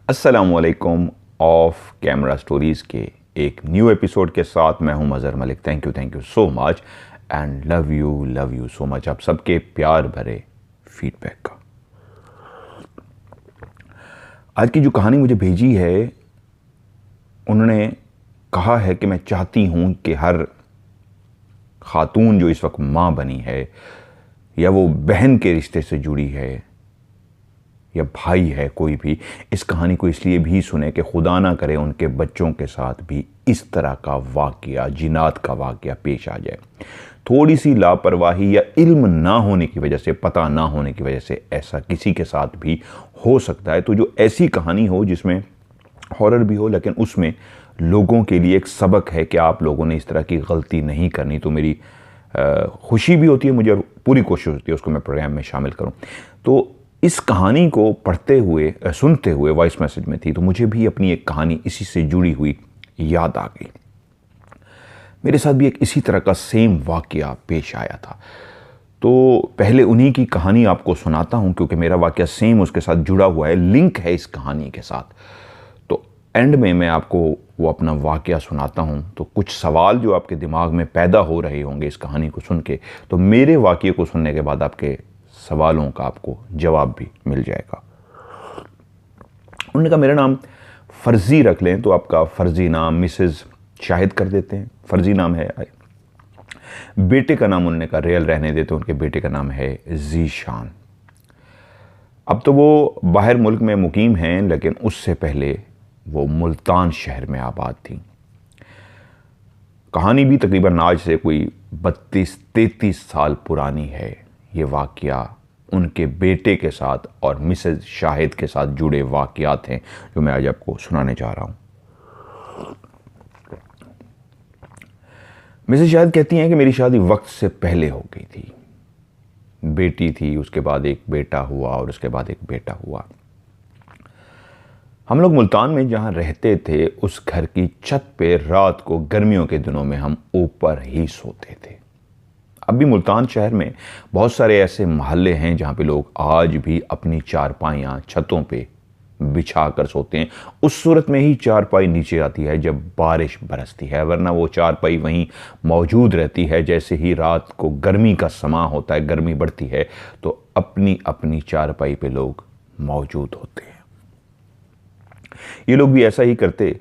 अस्सलामुअलैकुम of camera stories के एक न्यू एपिसोड के साथ मैं हूं Mazhar Malik. Thank you so much and love you so much आप सबके प्यार भरे फीडबैक का। आज की जो कहानी मुझे भेजी है, उन्होंने कहा है कि मैं चाहती हूं कि हर खातून जो इस वक्त माँ बनी है या वो बहन के रिश्ते से जुड़ी है या भाई है, कोई भी इस कहानी को इसलिए भी सुने कि खुदा ना करे उनके बच्चों के साथ भी इस तरह का वाक़या, जिनात का वाक़या पेश आ जाए। थोड़ी सी लापरवाही या इल्म ना होने की वजह से, पता ना होने की वजह से ऐसा किसी के साथ भी हो सकता है। तो जो ऐसी कहानी हो जिसमें हॉरर भी हो लेकिन उसमें लोगों के लिए एक सबक है कि आप लोगों ने इस तरह की गलती नहीं करनी, तो मेरी खुशी भी होती है मुझे और पूरी कोशिश होती है उसको मैं प्रोग्राम में शामिल करूं। तो इस कहानी को पढ़ते हुए, सुनते हुए, वॉइस मैसेज में थी, तो मुझे भी अपनी एक कहानी इसी से जुड़ी हुई याद आ गई। मेरे साथ भी एक इसी तरह का सेम वाक़या पेश आया था। तो पहले उन्हीं की कहानी आपको सुनाता हूं क्योंकि मेरा वाक़या सेम उसके साथ जुड़ा हुआ है, लिंक है इस कहानी के साथ। तो एंड में मैं आपको वो अपना वाक़या सुनाता हूं, तो कुछ सवाल जो आपके दिमाग में पैदा हो रहे होंगे इस कहानी को सुन के, तो मेरे वाक़ये को सुनने के बाद आपके सवालों का आपको जवाब भी मिल जाएगा। उन्होंने कहा मेरा नाम फर्जी रख लें, तो आपका फर्जी नाम मिसेस शाहिद कर देते हैं, फर्जी नाम है। बेटे का नाम उन्होंने कहा रियल रहने देते, उनके बेटे का नाम है ज़ीशान। अब तो वो बाहर मुल्क में मुकीम हैं, लेकिन उससे पहले वो मुल्तान शहर में आबाद थी। कहानी भी तकरीबन आज से कोई 32-33 साल पुरानी है। ये वाक़या उनके बेटे के साथ और मिसेस शाहिद के साथ जुड़े वाक़यात हैं जो मैं आज आपको सुनाने जा रहा हूँ। मिसेस शाहिद कहती हैं कि मेरी शादी वक्त से पहले हो गई थी। बेटी थी, उसके बाद एक बेटा हुआ और उसके बाद एक बेटा हुआ। हम लोग मुल्तान में जहाँ रहते थे उस घर की छत पे रात को गर्मियों के दिनों में हम ऊपर ही सोते थे। अब भी मुल्तान शहर में बहुत सारे ऐसे मोहल्ले हैं जहाँ पे लोग आज भी अपनी चारपाइयाँ छतों पे बिछा कर सोते हैं। उस सूरत में ही चारपाई नीचे आती है जब बारिश बरसती है, वरना वो चारपाई वहीं मौजूद रहती है। जैसे ही रात को गर्मी का समा होता है, गर्मी बढ़ती है, तो अपनी अपनी चारपाई पे लोग मौजूद होते हैं। ये लोग भी ऐसा ही करते,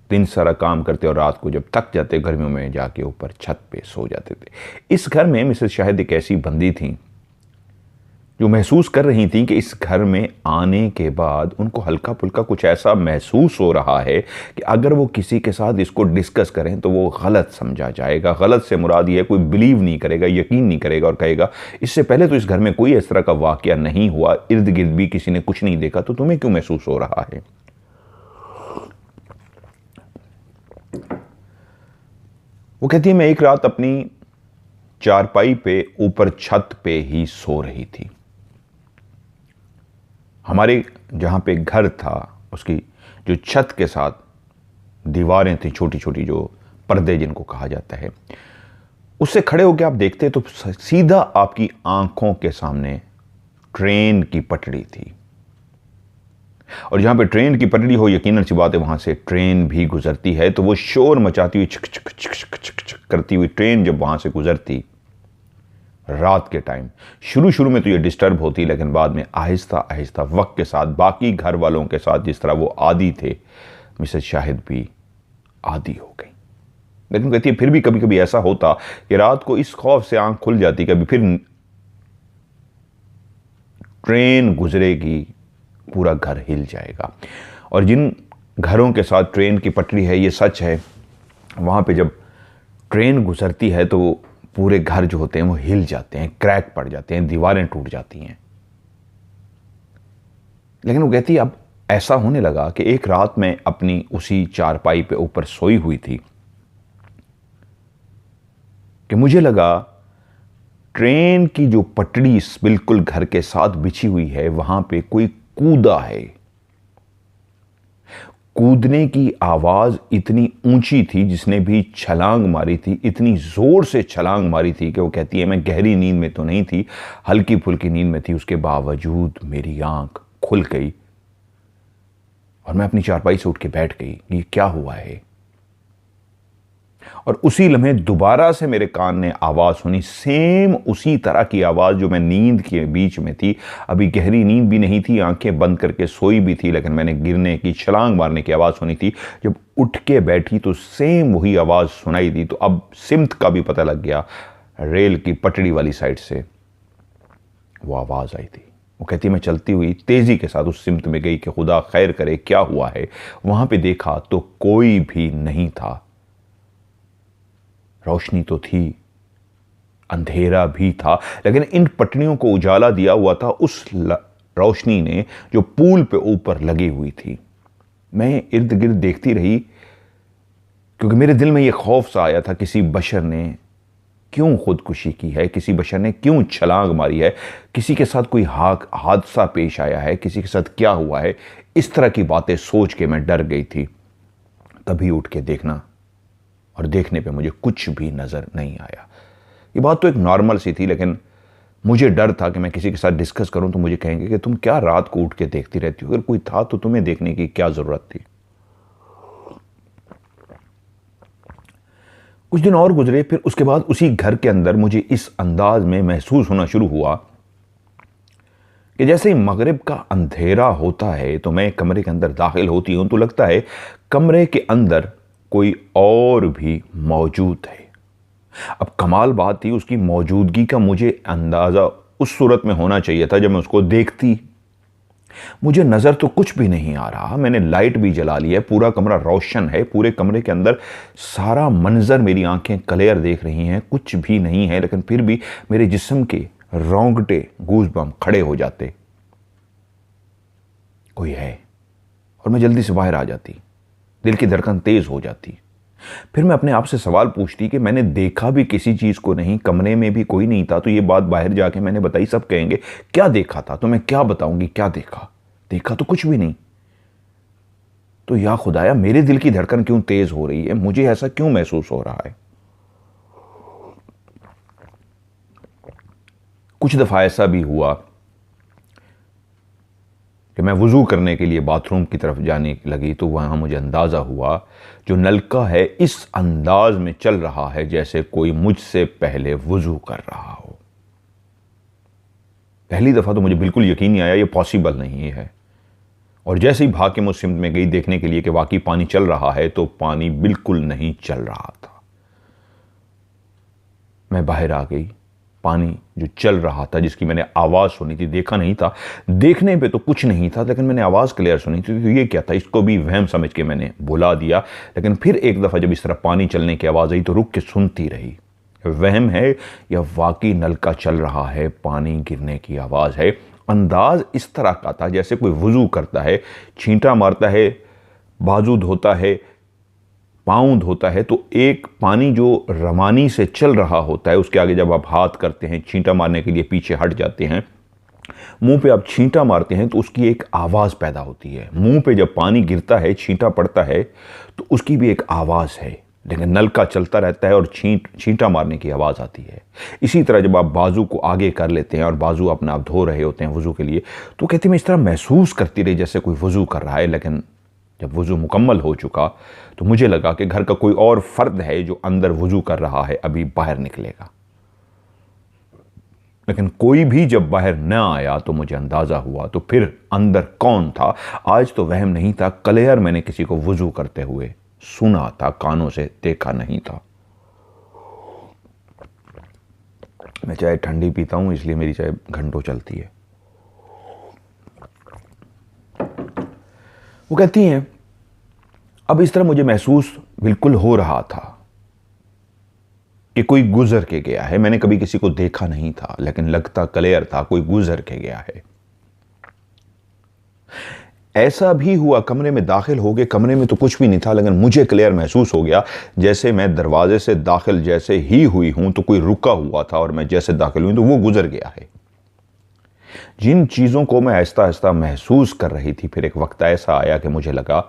दिन सारा काम करते और रात को जब थक जाते गर्मियों में जाके ऊपर छत पे सो जाते थे। इस घर में मिसेस शाहिद एक ऐसी बंदी थी जो महसूस कर रही थी कि इस घर में आने के बाद उनको हल्का फुल्का कुछ ऐसा महसूस हो रहा है कि अगर वो किसी के साथ इसको डिस्कस करें तो वो गलत समझा जाएगा। गलत से मुराद ये है कोई बिलीव नहीं करेगा, यकीन नहीं करेगा और कहेगा इससे पहले तो इस घर में कोई इस तरह का वाकया नहीं हुआ, इर्द गिर्द भी किसी ने कुछ नहीं देखा, तो तुम्हें क्यों महसूस हो रहा है। वो कहती है मैं एक रात अपनी चारपाई पे ऊपर छत पे ही सो रही थी। हमारे जहाँ पे घर था उसकी जो छत के साथ दीवारें थी, छोटी छोटी, जो पर्दे जिनको कहा जाता है, उससे खड़े होकर आप देखते तो सीधा आपकी आंखों के सामने ट्रेन की पटड़ी थी। और जहाँ पे ट्रेन की पटड़ी हो, यकीनन सी बात है वहाँ से ट्रेन भी गुजरती है, तो वो शोर मचाती हुई छक छक छक छक छक छक करती हुई ट्रेन जब वहाँ से गुजरती रात के टाइम, शुरू में तो ये डिस्टर्ब होती, लेकिन बाद में आहिस्ता आहिस्ता वक्त के साथ बाकी घर वालों के साथ जिस तरह वो आदी थे, मिसेस शाहिद भी आदी हो गई। लेकिन कहती है फिर भी कभी कभी ऐसा होता कि रात को इस खौफ से आंख खुल जाती कभी फिर ट्रेन गुजरेगी, पूरा घर हिल जाएगा। और जिन घरों के साथ ट्रेन की पटरी है, ये सच है, वहाँ पे जब ट्रेन गुजरती है तो पूरे घर जो होते हैं वो हिल जाते हैं, क्रैक पड़ जाते हैं, दीवारें टूट जाती हैं। लेकिन वो कहती है अब ऐसा होने लगा कि एक रात में अपनी उसी चारपाई पे ऊपर सोई हुई थी कि मुझे लगा ट्रेन की जो पटड़ी बिल्कुल घर के साथ बिछी हुई है वहां पे कोई कूदा है। कूदने की आवाज इतनी ऊंची थी, जिसने भी छलांग मारी थी इतनी जोर से छलांग मारी थी कि वो कहती है मैं गहरी नींद में तो नहीं थी, हल्की फुल्की नींद में थी, उसके बावजूद मेरी आंख खुल गई और मैं अपनी चारपाई से उठ के बैठ गई, ये क्या हुआ है। और उसी लम्हे दोबारा से मेरे कान ने आवाज सुनी, सेम उसी तरह की आवाज जो मैं नींद के बीच में थी, अभी गहरी नींद भी नहीं थी, आंखें बंद करके सोई भी थी, लेकिन मैंने गिरने की, छलांग मारने की आवाज सुनी थी। जब उठ के बैठी तो सेम वही आवाज सुनाई दी। तो अब सिमत का भी पता लग गया, रेल की पटड़ी वाली साइड से वो आवाज आई थी। वो कहती मैं चलती हुई तेजी के साथ उस सिमत में गई कि खुदा खैर करे क्या हुआ है। वहां पे देखा तो कोई भी नहीं था। रोशनी तो थी, अंधेरा भी था, लेकिन इन पटरियों को उजाला दिया हुआ था उस रोशनी ने जो पुल पे ऊपर लगी हुई थी। मैं इर्द गिर्द देखती रही, क्योंकि मेरे दिल में यह खौफ सा आया था, किसी बशर ने क्यों खुदकुशी की है, किसी बशर ने क्यों छलांग मारी है, किसी के साथ कोई हादसा पेश आया है, किसी के साथ क्या हुआ है। इस तरह की बातें सोच के मैं डर गई थी। तभी उठ के देखना, और देखने पे मुझे कुछ भी नजर नहीं आया। ये बात तो एक नॉर्मल सी थी, लेकिन मुझे डर था कि मैं किसी के साथ डिस्कस करूं तो मुझे कहेंगे कि तुम क्या रात को उठ के देखती रहती हो, अगर कोई था तो तुम्हें देखने की क्या जरूरत थी। कुछ दिन और गुजरे, फिर उसके बाद उसी घर के अंदर मुझे इस अंदाज में महसूस होना शुरू हुआ कि जैसे ही मगरिब का अंधेरा होता है तो मैं कमरे के अंदर दाखिल होती हूं तो लगता है कमरे के अंदर कोई और भी मौजूद है। अब कमाल बात थी, उसकी मौजूदगी का मुझे अंदाजा उस सूरत में होना चाहिए था जब मैं उसको देखती। मुझे नजर तो कुछ भी नहीं आ रहा, मैंने लाइट भी जला ली है, पूरा कमरा रोशन है, पूरे कमरे के अंदर सारा मंजर मेरी आंखें क्लियर देख रही हैं, कुछ भी नहीं है, लेकिन फिर भी मेरे जिस्म के रोंगटे गूज़बम्प खड़े हो जाते। कोई है, और मैं जल्दी से बाहर आ जाती, दिल की धड़कन तेज हो जाती। फिर मैं अपने आप से सवाल पूछती कि मैंने देखा भी किसी चीज को नहीं, कमरे में भी कोई नहीं था, तो ये बात बाहर जाके मैंने बताई, सब कहेंगे क्या देखा था, तो मैं क्या बताऊंगी क्या देखा। देखा तो कुछ भी नहीं। तो या खुदाया, मेरे दिल की धड़कन क्यों तेज हो रही है, मुझे ऐसा क्यों महसूस हो रहा है। कुछ दफा ऐसा भी हुआ कि मैं वुजू करने के लिए बाथरूम की तरफ जाने लगी तो वहां मुझे अंदाजा हुआ जो नलका है इस अंदाज में चल रहा है जैसे कोई मुझसे पहले वुजू कर रहा हो। पहली दफा तो मुझे बिल्कुल यकीन नहीं आया, ये पॉसिबल नहीं है। और जैसे ही भाग के मैं सिमत में गई देखने के लिए कि वाकई पानी चल रहा है, तो पानी बिल्कुल नहीं चल रहा था। मैं बाहर आ गई, पानी जो चल रहा था, जिसकी मैंने आवाज सुनी थी, देखा नहीं था, देखने पे तो कुछ नहीं था, लेकिन मैंने आवाज क्लियर सुनी थी, तो ये क्या था, इसको भी वहम समझ के मैंने बुला दिया। लेकिन फिर एक दफा जब इस तरह पानी चलने की आवाज आई तो रुक के सुनती रही, वहम है या वाकई नलका चल रहा है, पानी गिरने की आवाज है। अंदाज इस तरह का था जैसे कोई वुजू करता है, छींटा मारता है, बाजू धोता है, पाँव धोता है, तो एक पानी जो रवानी से चल रहा होता है उसके आगे जब आप हाथ करते हैं, छींटा मारने के लिए पीछे हट जाते हैं, मुंह पे आप छींटा मारते हैं तो उसकी एक आवाज पैदा होती है। मुंह पे जब पानी गिरता है, छींटा पड़ता है, तो उसकी भी एक आवाज है। लेकिन नलका चलता रहता है और छींटा मारने की आवाज आती है। इसी तरह जब आप बाजू को आगे कर लेते हैं और बाजू अपना आप धो रहे होते हैं वजू के लिए, तो कहते हैं मैं इस तरह महसूस करती रही जैसे कोई वजू कर रहा है। लेकिन जब वजू मुकम्मल हो चुका तो मुझे लगा कि घर का कोई और फर्द है जो अंदर वजू कर रहा है, अभी बाहर निकलेगा। लेकिन कोई भी जब बाहर न आया तो मुझे अंदाजा हुआ तो फिर अंदर कौन था। आज तो वहम नहीं था, क्लियर मैंने किसी को वजू करते हुए सुना था, कानों से देखा नहीं था। मैं चाय ठंडी पीता हूं, इसलिए मेरी चाय घंटों चलती है। वो कहती हैं अब इस तरह मुझे महसूस बिल्कुल हो रहा था कि कोई गुजर के गया है। मैंने कभी किसी को देखा नहीं था, लेकिन लगता क्लियर था कोई गुजर के गया है। ऐसा भी हुआ, कमरे में दाखिल हो गए, कमरे में तो कुछ भी नहीं था, लेकिन मुझे क्लियर महसूस हो गया जैसे मैं दरवाजे से दाखिल जैसे ही हुई हूं तो कोई रुका हुआ था, और मैं जैसे दाखिल हुई तो वो गुजर गया है। जिन चीजों को मैं आहिस्ता आहिस्ता महसूस कर रही थी, फिर एक वक्त ऐसा आया कि मुझे लगा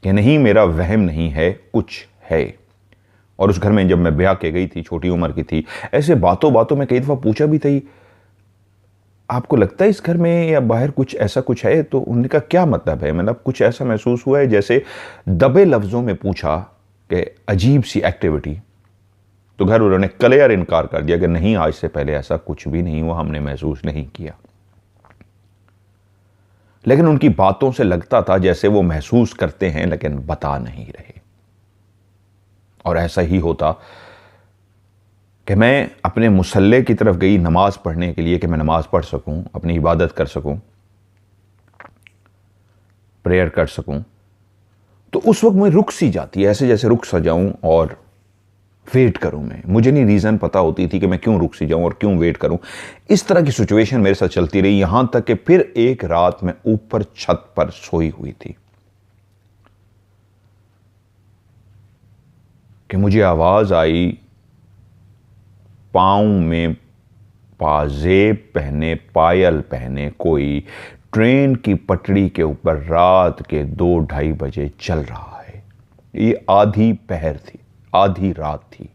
कि नहीं, मेरा वहम नहीं है, कुछ है। और उस घर में जब मैं ब्याह के गई थी, छोटी उम्र की थी, ऐसे बातों बातों में कई दफा पूछा भी था आपको लगता है इस घर में या बाहर कुछ ऐसा कुछ है? तो उन्होंने कहा क्या मतलब है? मतलब कुछ ऐसा महसूस हुआ है जैसे दबे लफ्ज़ों में पूछा कि अजीब सी एक्टिविटी। तो घर वालों ने क्लियर इनकार कर दिया कि नहीं, आज से पहले ऐसा कुछ भी नहीं हुआ, हमने महसूस नहीं किया। लेकिन उनकी बातों से लगता था जैसे वो महसूस करते हैं लेकिन बता नहीं रहे। और ऐसा ही होता कि मैं अपने मुसल्ले की तरफ गई नमाज पढ़ने के लिए कि मैं नमाज पढ़ सकूं, अपनी इबादत कर सकूं, प्रेयर कर सकूं। तो उस वक्त मैं रुक सी जाती है, ऐसे जैसे रुक सा जाऊं और वेट करूं। मैं मुझे नहीं रीज़न पता होती थी कि मैं क्यों रुक सी जाऊं और क्यों वेट करूं। इस तरह की सिचुएशन मेरे साथ चलती रही, यहां तक कि फिर एक रात मैं ऊपर छत पर सोई हुई थी कि मुझे आवाज़ आई, पाँव में पाजेब पहने, पायल पहने कोई ट्रेन की पटड़ी के ऊपर रात के 2-2:30 बजे चल रहा है। ये आधी पहर थी, आधी रात थी,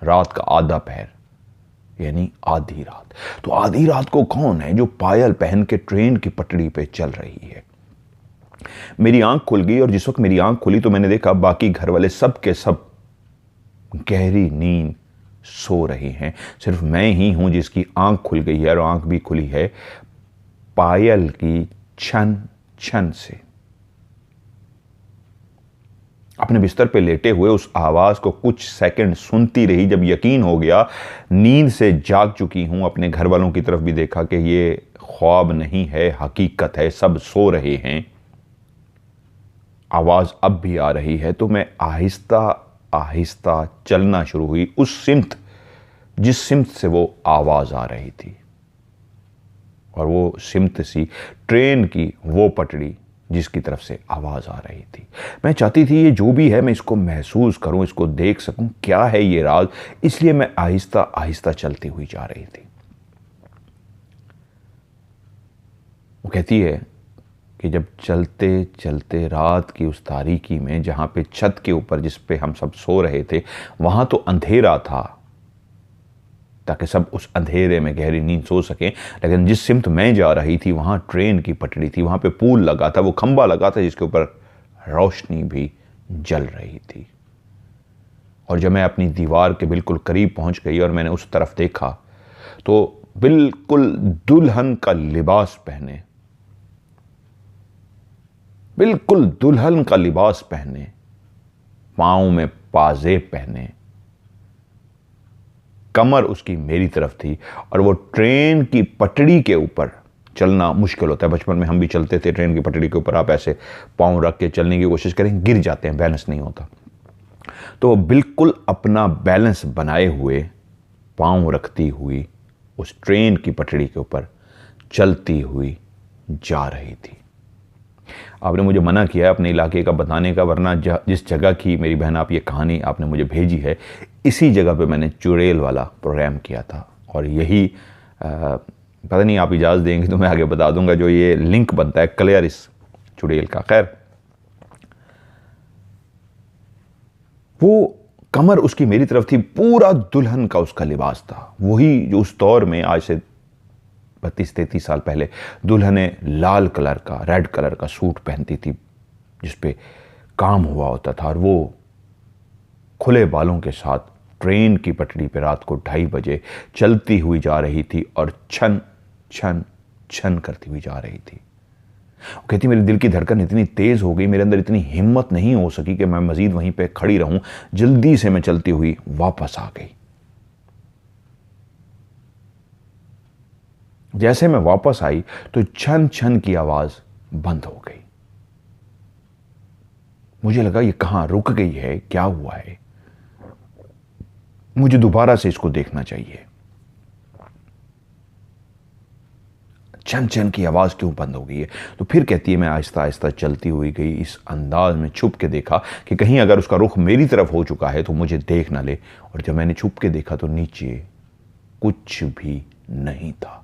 रात का आधा पहर, यानी आधी रात। तो आधी रात को कौन है जो पायल पहन के ट्रेन की पटड़ी पे चल रही है? मेरी आंख खुल गई और जिस वक्त मेरी आंख खुली तो मैंने देखा बाकी घर वाले सब के सब गहरी नींद सो रहे हैं। सिर्फ मैं ही हूं जिसकी आंख खुल गई है, और आंख भी खुली है पायल की छन छन से। अपने बिस्तर पे लेटे हुए उस आवाज को कुछ सेकंड सुनती रही। जब यकीन हो गया नींद से जाग चुकी हूं, अपने घर वालों की तरफ भी देखा कि ये ख्वाब नहीं है, हकीकत है, सब सो रहे हैं, आवाज अब भी आ रही है। तो मैं आहिस्ता आहिस्ता चलना शुरू हुई उस सिमत जिस सिमत से वो आवाज आ रही थी। और वो सिमत सी ट्रेन की वो पटड़ी जिसकी तरफ से आवाज आ रही थी। मैं चाहती थी ये जो भी है मैं इसको महसूस करूं, इसको देख सकूं, क्या है ये राज। इसलिए मैं आहिस्ता आहिस्ता चलती हुई जा रही थी। वो कहती है कि जब चलते चलते रात की उस तारीकी में, जहां पे छत के ऊपर जिस पे हम सब सो रहे थे, वहां तो अंधेरा था ताकि सब उस अंधेरे में गहरी नींद सो सकें, लेकिन जिस सिमत मैं जा रही थी वहां ट्रेन की पटड़ी थी, वहां पे पुल लगा था, वो खंबा लगा था जिसके ऊपर रोशनी भी जल रही थी। और जब मैं अपनी दीवार के बिल्कुल करीब पहुंच गई और मैंने उस तरफ देखा तो बिल्कुल दुल्हन का लिबास पहने, बिल्कुल दुल्हन का लिबास पहने, पांव में पाजेब पहने, कमर उसकी मेरी तरफ थी, और वो ट्रेन की पटड़ी के ऊपर चलना मुश्किल होता है। बचपन में हम भी चलते थे ट्रेन की पटड़ी के ऊपर, आप ऐसे पांव रख के चलने की कोशिश करें, गिर जाते हैं, बैलेंस नहीं होता। तो वो बिल्कुल अपना बैलेंस बनाए हुए पांव रखती हुई उस ट्रेन की पटड़ी के ऊपर चलती हुई जा रही थी। आपने मुझे मना किया है अपने इलाके का बताने का, वरना जिस जगह की मेरी बहन आप ये कहानी आपने मुझे भेजी है, इसी जगह पे मैंने चुड़ैल वाला प्रोग्राम किया था। और यही पता नहीं आप इजाज़त देंगे तो मैं आगे बता दूंगा, जो ये लिंक बनता है क्लियर इस चुड़ैल का। खैर, वो कमर उसकी मेरी तरफ थी, पूरा दुल्हन का उसका लिबास था, वही जो उस दौर में आज से 32-33 साल पहले दुल्हनें लाल कलर का, रेड कलर का सूट पहनती थी जिस पे काम हुआ होता था, और वो खुले बालों के साथ ट्रेन की पटड़ी पे रात को 2:30 बजे चलती हुई जा रही थी और छन छन छन करती हुई जा रही थी। वो कहती मेरे दिल की धड़कन इतनी तेज हो गई, मेरे अंदर इतनी हिम्मत नहीं हो सकी कि मैं मजीद वहीं पे खड़ी रहूं। जल्दी से मैं चलती हुई वापस आ गई। जैसे मैं वापस आई तो छन छन की आवाज बंद हो गई। मुझे लगा ये कहां रुक गई है, क्या हुआ है, मुझे दोबारा से इसको देखना चाहिए। छन छन की आवाज क्यों बंद हो गई है? तो फिर कहती है मैं आहिस्ता आहिस्ता चलती हुई गई, इस अंदाज में छुप के देखा कि कहीं अगर उसका रुख मेरी तरफ हो चुका है तो मुझे देख ना ले। और जब मैंने छुप के देखा तो नीचे कुछ भी नहीं था।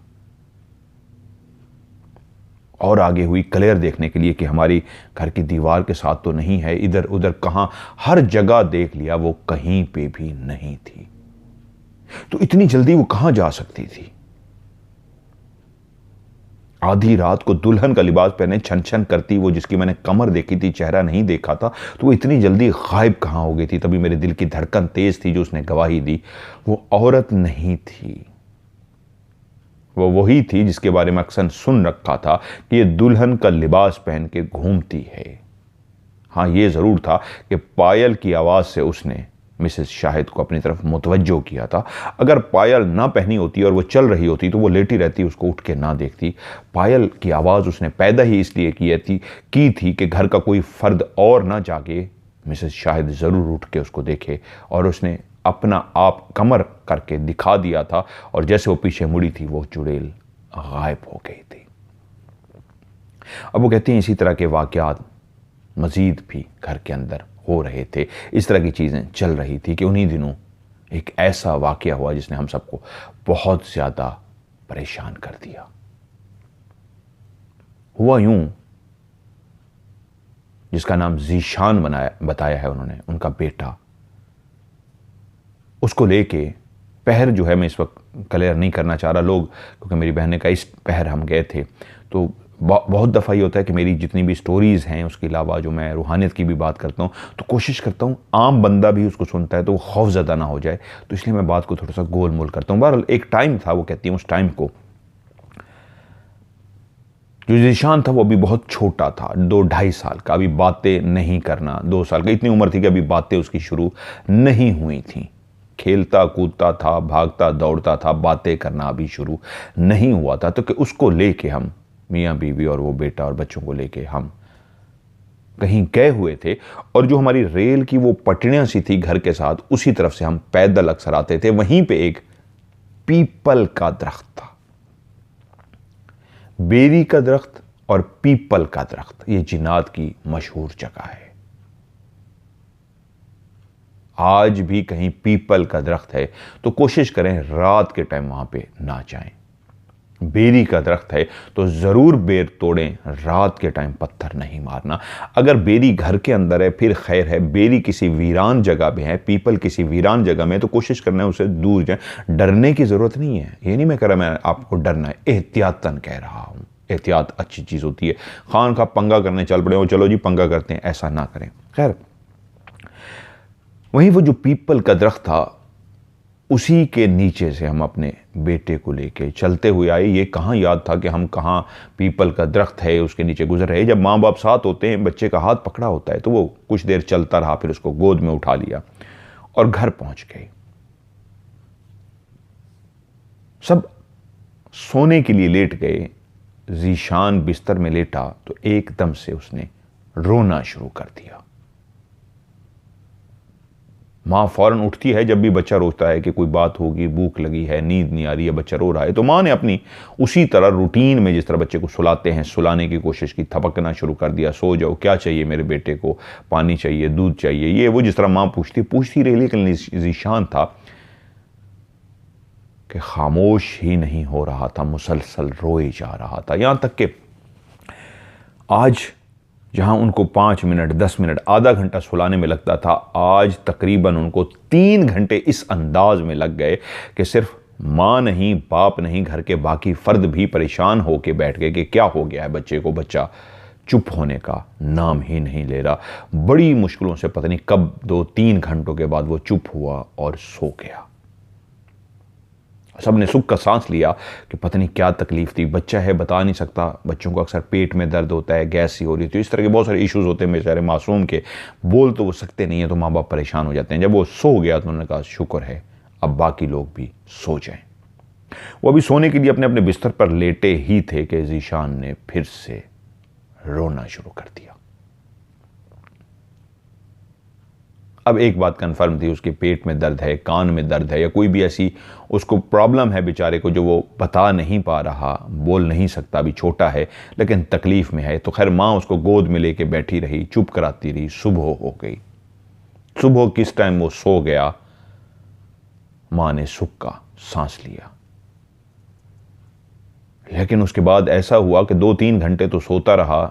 और आगे हुई क्लियर देखने के लिए कि हमारी घर की दीवार के साथ तो नहीं है, इधर उधर कहां, हर जगह देख लिया, वो कहीं पे भी नहीं थी। तो इतनी जल्दी वो कहां जा सकती थी? आधी रात को दुल्हन का लिबास पहने छन छन करती वो, जिसकी मैंने कमर देखी थी, चेहरा नहीं देखा था, तो वो इतनी जल्दी गायब कहाँ हो गई थी? तभी मेरे दिल की धड़कन तेज थी जो उसने गवाही दी। वो औरत नहीं थी, वो वही थी जिसके बारे में अक्सर सुन रखा था कि ये दुल्हन का लिबास पहन के घूमती है। हाँ, ये ज़रूर था कि पायल की आवाज़ से उसने मिसेस शाहिद को अपनी तरफ मुतवज्जो किया था। अगर पायल ना पहनी होती और वो चल रही होती तो वो लेटी रहती, उसको उठ के ना देखती। पायल की आवाज़ उसने पैदा ही इसलिए की थी कि घर का कोई फ़र्द और ना जागे, मिसेस शाहिद ज़रूर उठ के उसको देखे। और उसने अपना आप कमर करके दिखा दिया था और जैसे वो पीछे मुड़ी थी वो चुड़ैल गायब हो गई थी। अब वो कहते हैं इसी तरह के वाक़यात मज़ीद भी घर के अंदर हो रहे थे। इस तरह की चीज़ें चल रही थी कि उन्हीं दिनों एक ऐसा वाक़या हुआ जिसने हम सबको बहुत ज़्यादा परेशान कर दिया। हुआ यूं, जिसका नाम ज़ीशान बताया है उन्होंने, उनका बेटा, उसको लेके पहर जो है, मैं इस वक्त क्लियर नहीं करना चाह रहा लोग, क्योंकि मेरी बहन का इस पहर हम गए थे। तो बहुत दफ़ा ये होता है कि मेरी जितनी भी स्टोरीज़ हैं उसके अलावा जो मैं रूहानियत की भी बात करता हूँ तो कोशिश करता हूँ आम बंदा भी उसको सुनता है तो वो खौफज़दा ना हो जाए, तो इसलिए मैं बात को थोड़ा सा गोल मोल करता हूँ। बहरहाल एक टाइम था, वो कहती हूँ उस टाइम को जो ज़ीशान था वो अभी बहुत छोटा था, 2-2.5 साल का, अभी बातें नहीं करना, 2 साल का, इतनी उम्र थी कि अभी बातें उसकी शुरू नहीं हुई थी। खेलता कूदता था, भागता दौड़ता था, बातें करना अभी शुरू नहीं हुआ था। तो कि उसको लेके हम मियाँ बीवी और वो बेटा और बच्चों को लेके हम कहीं गए हुए थे, और जो हमारी रेल की वो पटड़ियाँ सी थी घर के साथ, उसी तरफ से हम पैदल अक्सर आते थे। वहीं पे एक पीपल का दरख्त था, बेरी का दरख्त और पीपल का दरख्त, ये जिन्नात की मशहूर जगह है। आज भी कहीं पीपल का दरख्त है तो कोशिश करें रात के टाइम वहां पे ना जाएं। बेरी का दरख्त है तो ज़रूर बेर तोड़ें, रात के टाइम पत्थर नहीं मारना। अगर बेरी घर के अंदर है फिर खैर है, बेरी किसी वीरान जगह पे है, पीपल किसी वीरान जगह में, तो कोशिश करना है उससे दूर जाएं। डरने की ज़रूरत नहीं है, ये नहीं मैं कह रहा मैं आपको डरना है, एहतियातन कह रहा हूँ। एहतियात अच्छी चीज़ होती है। खान खा पंगा करने चल पड़े हो, चलो जी पंगा करते हैं, ऐसा ना करें। खैर, वहीं वो जो पीपल का दरख्त था उसी के नीचे से हम अपने बेटे को लेके चलते हुए आए। ये कहाँ याद था कि हम कहाँ पीपल का दरख्त है उसके नीचे गुजर रहे। जब माँ बाप साथ होते हैं, बच्चे का हाथ पकड़ा होता है, तो वो कुछ देर चलता रहा, फिर उसको गोद में उठा लिया और घर पहुंच गए। सब सोने के लिए लेट गए। ज़ीशान बिस्तर में लेटा तो एकदम से उसने रोना शुरू कर दिया। माँ फौरन उठती है जब भी बच्चा रोता है कि कोई बात होगी, भूख लगी है, नींद नहीं आ रही है, बच्चा रो रहा है, तो माँ ने अपनी उसी तरह रूटीन में जिस तरह बच्चे को सुलाते हैं सुलाने की कोशिश की, थपकना शुरू कर दिया, सो जाओ, क्या चाहिए मेरे बेटे को, पानी चाहिए, दूध चाहिए, ये वो जिस तरह माँ पूछती रही। लेकिन ज़ीशान था कि खामोश ही नहीं हो रहा था, मुसलसल रोए जा रहा था। यहां तक कि आज जहां उनको 5 मिनट, 10 मिनट, आधा घंटा सुलाने में लगता था, आज तकरीबन उनको 3 घंटे इस अंदाज में लग गए कि सिर्फ माँ नहीं, बाप नहीं, घर के बाकी फर्द भी परेशान होके बैठ गए कि क्या हो गया है बच्चे को। बच्चा चुप होने का नाम ही नहीं ले रहा। बड़ी मुश्किलों से पता नहीं कब 2-3 घंटों के बाद वो चुप हुआ और सो गया। सबने सुख का सांस लिया कि पता नहीं क्या तकलीफ थी। बच्चा है, बता नहीं सकता, बच्चों को अक्सर पेट में दर्द होता है, गैस सी हो रही थी, इस तरह के बहुत सारे इश्यूज होते हैं बेचारे मासूम के, बोल तो वो सकते नहीं है, तो माँ बाप परेशान हो जाते हैं। जब वो सो गया तो उन्होंने कहा शुक्र है अब बाकी लोग भी सो जाएं। वो अभी सोने के लिए अपने अपने बिस्तर पर लेटे ही थे कि ज़ीशान ने फिर से रोना शुरू कर दिया। अब एक बात कंफर्म थी, उसके पेट में दर्द है, कान में दर्द है, या कोई भी ऐसी उसको प्रॉब्लम है बेचारे को जो वो बता नहीं पा रहा, बोल नहीं सकता, अभी छोटा है लेकिन तकलीफ में है। तो खैर माँ उसको गोद में लेके बैठी रही, चुप कराती रही। सुबह हो गई। सुबह किस टाइम वो सो गया, माँ ने सुख का सांस लिया। लेकिन उसके बाद ऐसा हुआ कि 2-3 घंटे तो सोता रहा,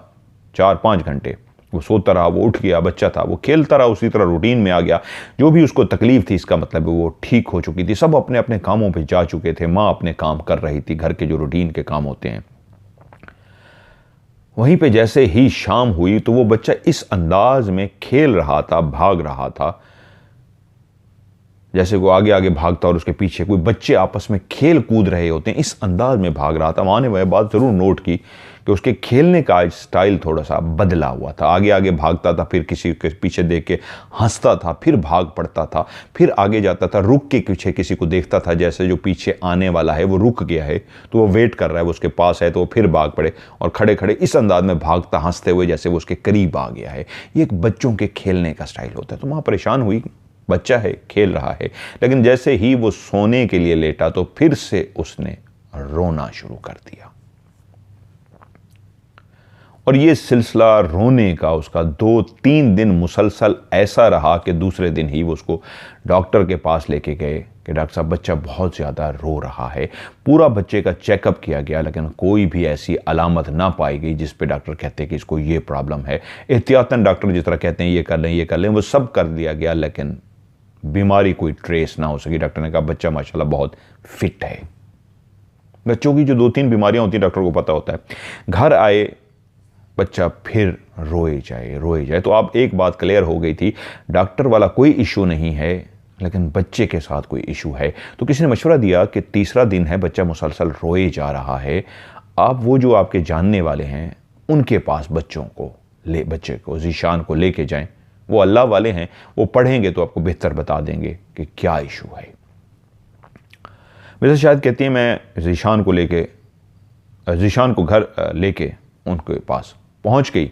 4-5 घंटे वो सोता रहा, वो उठ गया, बच्चा था वो खेलता रहा, उसी तरह रूटीन में आ गया। जो भी उसको तकलीफ थी इसका मतलब है वो ठीक हो चुकी थी। सब अपने अपने कामों पे जा चुके थे। माँ अपने काम कर रही थी, घर के जो रूटीन के काम होते हैं। वहीं पे जैसे ही शाम हुई तो वो बच्चा इस अंदाज में खेल रहा था, भाग रहा था, जैसे वो आगे आगे भागता और उसके पीछे कोई बच्चे आपस में खेल कूद रहे होते हैं, इस अंदाज में भाग रहा था। माँ ने वह बात ज़रूर नोट की कि उसके खेलने का स्टाइल थोड़ा सा बदला हुआ था। आगे आगे भागता था, फिर किसी के पीछे देख के हंसता था, फिर भाग पड़ता था, फिर आगे जाता था, रुक के पीछे किसी को देखता था, जैसे जो पीछे आने वाला है वो रुक गया है तो वो वेट कर रहा है, वो उसके पास है तो वो फिर भाग पड़े, और खड़े खड़े इस अंदाज में भागता हंसते हुए जैसे वो उसके करीब आ गया है। ये एक बच्चों के खेलने का स्टाइल होता है। तो माँ परेशान हुई, बच्चा है, खेल रहा है, लेकिन जैसे ही वो सोने के लिए लेटा तो फिर से उसने रोना शुरू कर दिया। और ये सिलसिला रोने का उसका 2-3 दिन मुसलसल ऐसा रहा कि दूसरे दिन ही वो उसको डॉक्टर के पास लेके गए कि डॉक्टर साहब बच्चा बहुत ज़्यादा रो रहा है। पूरा बच्चे का चेकअप किया गया, लेकिन कोई भी ऐसी अलामत ना पाई गई जिस पे डॉक्टर कहते हैं कि इसको ये प्रॉब्लम है। एहतियातन डॉक्टर जिस तरह कहते हैं ये कर लें, ये कर लें, वो सब कर दिया गया, लेकिन बीमारी कोई ट्रेस ना हो सकी। डॉक्टर ने कहा बच्चा माशाल्लाह बहुत फिट है। बच्चों की जो 2-3 बीमारियां होती हैं डॉक्टर को पता होता है। घर आए, बच्चा फिर रोए जाए। तो आप एक बात क्लियर हो गई थी, डॉक्टर वाला कोई इशू नहीं है, लेकिन बच्चे के साथ कोई इशू है। तो किसी ने मशवरा दिया कि तीसरा दिन है, बच्चा मुसलसल रोए जा रहा है, आप वो जो आपके जानने वाले हैं उनके पास बच्चे को ज़ीशान को लेके जाएं। वो अल्लाह वाले हैं, वो पढ़ेंगे तो आपको बेहतर बता देंगे कि क्या इशू है। वैसे शायद कहती है मैं ज़ीशान को घर लेके उनके पास पहुंच गई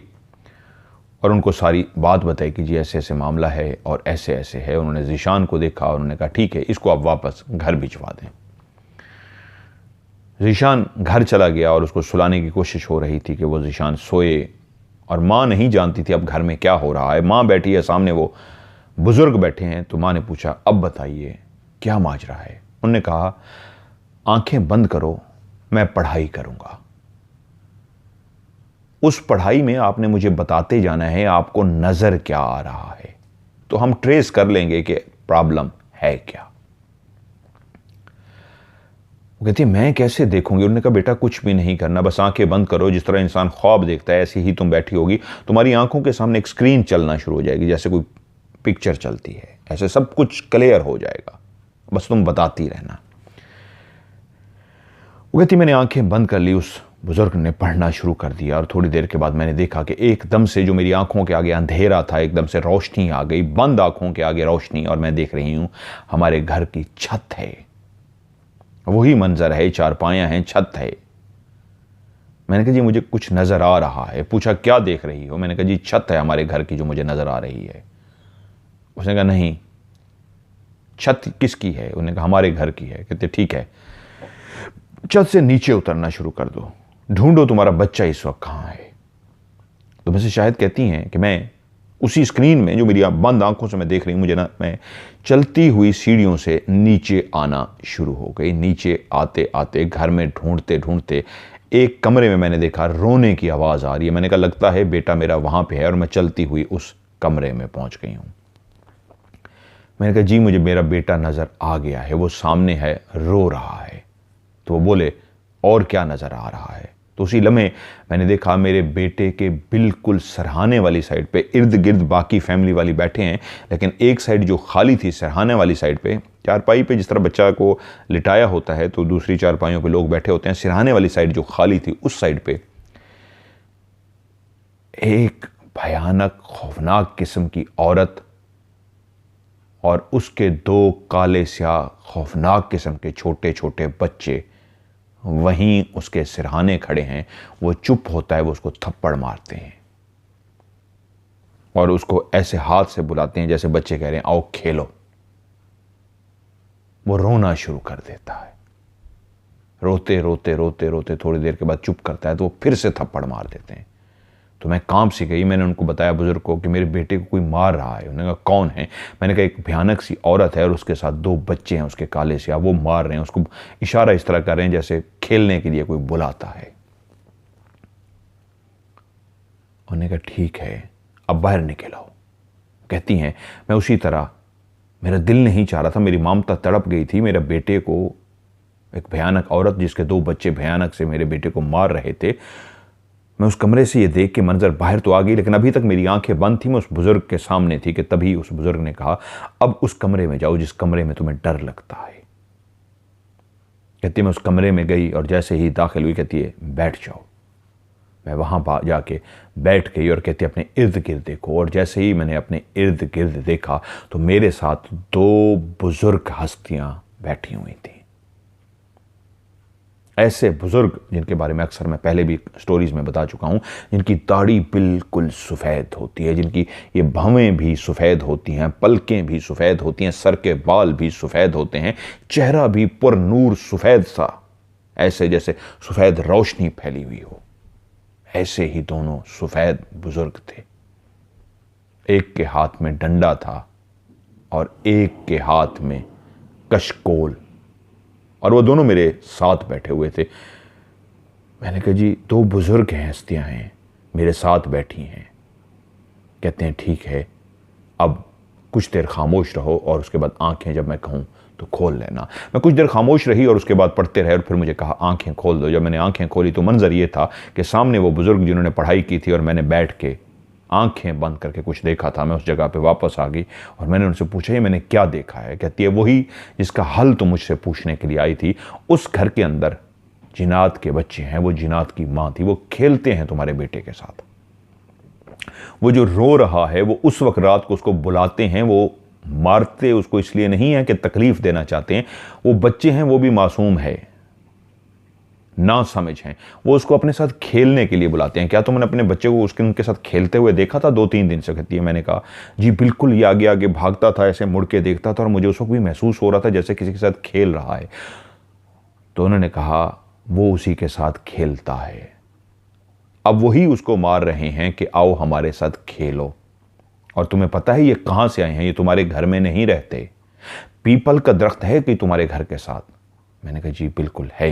और उनको सारी बात बताई कि जी ऐसे ऐसे मामला है और ऐसे ऐसे है। उन्होंने ज़ीशान को देखा और उन्होंने कहा ठीक है, इसको आप वापस घर भिजवा दें। ज़ीशान घर चला गया और उसको सुलाने की कोशिश हो रही थी कि वो ज़ीशान सोए, और माँ नहीं जानती थी अब घर में क्या हो रहा है। माँ बैठी है सामने, वो बुजुर्ग बैठे हैं। तो माँ ने पूछा अब बताइए क्या माजरा है। उन्होंने कहा आंखें बंद करो, मैं पढ़ाई करूंगा। उस पढ़ाई में आपने मुझे बताते जाना है आपको नजर क्या आ रहा है, तो हम ट्रेस कर लेंगे कि प्रॉब्लम है क्या। वो कहती है मैं कैसे देखूंगी। उन्होंने कहा बेटा कुछ भी नहीं करना, बस आंखें बंद करो, जिस तरह इंसान ख्वाब देखता है ऐसे ही तुम बैठी होगी, तुम्हारी आंखों के सामने एक स्क्रीन चलना शुरू हो जाएगी, जैसे कोई पिक्चर चलती है, ऐसे सब कुछ क्लियर हो जाएगा, बस तुम बताती रहना। वो कहती मैंने आंखें बंद कर ली, उस बुजुर्ग ने पढ़ना शुरू कर दिया, और थोड़ी देर के बाद मैंने देखा कि एकदम से जो मेरी आंखों के आगे अंधेरा था एकदम से रोशनी आ गई, बंद आंखों के आगे रोशनी, और मैं देख रही हूं हमारे घर की छत है, वही मंजर है, चारपायां हैं, छत है। मैंने कहा जी मुझे कुछ नजर आ रहा है। पूछा क्या देख रही हो। मैंने कहा जी छत है हमारे घर की जो मुझे नजर आ रही है। उसने कहा नहीं, छत किसकी है। उन्होंने कहा हमारे घर की है। कहते ठीक है, छत से नीचे उतरना शुरू कर दो, ढूंढो तुम्हारा बच्चा इस वक्त कहां है। तो मुझसे शायद कहती हैं कि मैं उसी स्क्रीन में जो मेरी बंद आंखों से मैं देख रही हूँ, मुझे ना मैं चलती हुई सीढ़ियों से नीचे आना शुरू हो गई। नीचे आते आते घर में ढूंढते ढूंढते एक कमरे में मैंने देखा रोने की आवाज आ रही है। मैंने कहा लगता है बेटा मेरा वहां पे है, और मैं चलती हुई उस कमरे में पहुंच गई हूं। मैंने कहा जी मुझे मेरा बेटा नजर आ गया है, वो सामने है, रो रहा है। तो वो बोले और क्या नजर आ रहा है। तो उसी लम्हे मैंने देखा मेरे बेटे के बिल्कुल सरहाने वाली साइड पे इर्द गिर्द बाकी फैमिली वाली बैठे हैं, लेकिन एक साइड जो खाली थी सरहाने वाली साइड पे, चारपाई पे जिस तरह बच्चा को लिटाया होता है तो दूसरी चारपाइयों पे लोग बैठे होते हैं, सिरहाने वाली साइड जो खाली थी उस साइड पे एक भयानक खौफनाक किस्म की औरत और उसके 2 काले स्याह खौफनाक किस्म के छोटे छोटे बच्चे वहीं उसके सिरहाने खड़े हैं। वो चुप होता है, वो उसको थप्पड़ मारते हैं और उसको ऐसे हाथ से बुलाते हैं जैसे बच्चे कह रहे हैं आओ खेलो। वो रोना शुरू कर देता है, रोते रोते रोते रोते थोड़ी देर के बाद चुप करता है तो वो फिर से थप्पड़ मार देते हैं। तो मैं कांप सी गई। मैंने उनको बताया बुजुर्ग को कि मेरे बेटे को कोई मार रहा है। उन्होंने कहा कौन है। मैंने कहा एक भयानक सी औरत है और उसके साथ 2 बच्चे हैं उसके काले से, वो मार रहे हैं उसको, इशारा इस तरह कर रहे हैं जैसे खेलने के लिए कोई बुलाता है। उन्होंने कहा ठीक है अब बाहर निकल आओ। कहती हैं मैं उसी तरह, मेरा दिल नहीं चाह रहा था, मेरी ममता तड़प गई थी। मेरे बेटे को एक भयानक औरत जिसके 2 बच्चे भयानक से मेरे बेटे को मार रहे थे, मैं उस कमरे से ये देख के मंजर बाहर तो आ गई, लेकिन अभी तक मेरी आंखें बंद थी। मैं उस बुजुर्ग के सामने थी कि तभी उस बुजुर्ग ने कहा, अब उस कमरे में जाओ जिस कमरे में तुम्हें डर लगता है। कहती है मैं उस कमरे में गई और जैसे ही दाखिल हुई कहती है बैठ जाओ। मैं वहां जाके बैठ गई और कहती है अपने इर्द गिर्द देखो। और जैसे ही मैंने अपने इर्द गिर्द देखा तो मेरे साथ दो बुजुर्ग हस्तियां बैठी हुई थी। ऐसे बुजुर्ग जिनके बारे में अक्सर मैं पहले भी स्टोरीज में बता चुका हूं, जिनकी दाढ़ी बिल्कुल सफ़ेद होती है, जिनकी ये भवें भी सफ़ेद होती हैं, पलकें भी सफ़ेद होती हैं, सर के बाल भी सफ़ेद होते हैं, चेहरा भी पुरनूर सफ़ेद सा, ऐसे जैसे सफ़ेद रोशनी फैली हुई हो। ऐसे ही दोनों सफ़ेद बुजुर्ग थे। एक के हाथ में डंडा था और एक के हाथ में कशकोल, और वो दोनों मेरे साथ बैठे हुए थे। मैंने कहा जी दो बुजुर्ग हैं, हस्तियां हैं, मेरे साथ बैठी हैं। कहते हैं ठीक है, अब कुछ देर खामोश रहो और उसके बाद आंखें जब मैं कहूं तो खोल लेना। मैं कुछ देर खामोश रही और उसके बाद पढ़ते रहे और फिर मुझे कहा आंखें खोल दो। जब मैंने आंखें खोली तो मंजर ये था कि सामने वो बुजुर्ग जिन्होंने पढ़ाई की थी और मैंने बैठ के आंखें बंद करके कुछ देखा था। मैं उस जगह पे वापस आ गई और मैंने उनसे पूछा ये मैंने क्या देखा है। कहती है वही जिसका हल तो मुझसे पूछने के लिए आई थी। उस घर के अंदर जिनात के बच्चे हैं, वो जिनात की माँ थी, वो खेलते हैं तुम्हारे बेटे के साथ। वो जो रो रहा है वो उस वक्त रात को उसको बुलाते हैं, वो मारते उसको इसलिए नहीं है कि तकलीफ देना चाहते हैं, वो बच्चे हैं, वो भी मासूम है, ना समझ हैं, वो उसको अपने साथ खेलने के लिए बुलाते हैं। क्या तुमने अपने बच्चे को उनके साथ खेलते हुए देखा था 2-3 दिन से? कहती है मैंने कहा जी बिल्कुल, ये आगे आगे भागता था, ऐसे मुड़ के देखता था और मुझे उस वक्त भी महसूस हो रहा था जैसे किसी के साथ खेल रहा है। तो उन्होंने कहा वो उसी के साथ खेलता है, अब वही उसको मार रहे हैं कि आओ हमारे साथ खेलो। और तुम्हें पता है ये कहां से आए हैं? ये तुम्हारे घर में नहीं रहते। पीपल का दरख्त है कि तुम्हारे घर के साथ? मैंने कहा जी बिल्कुल है।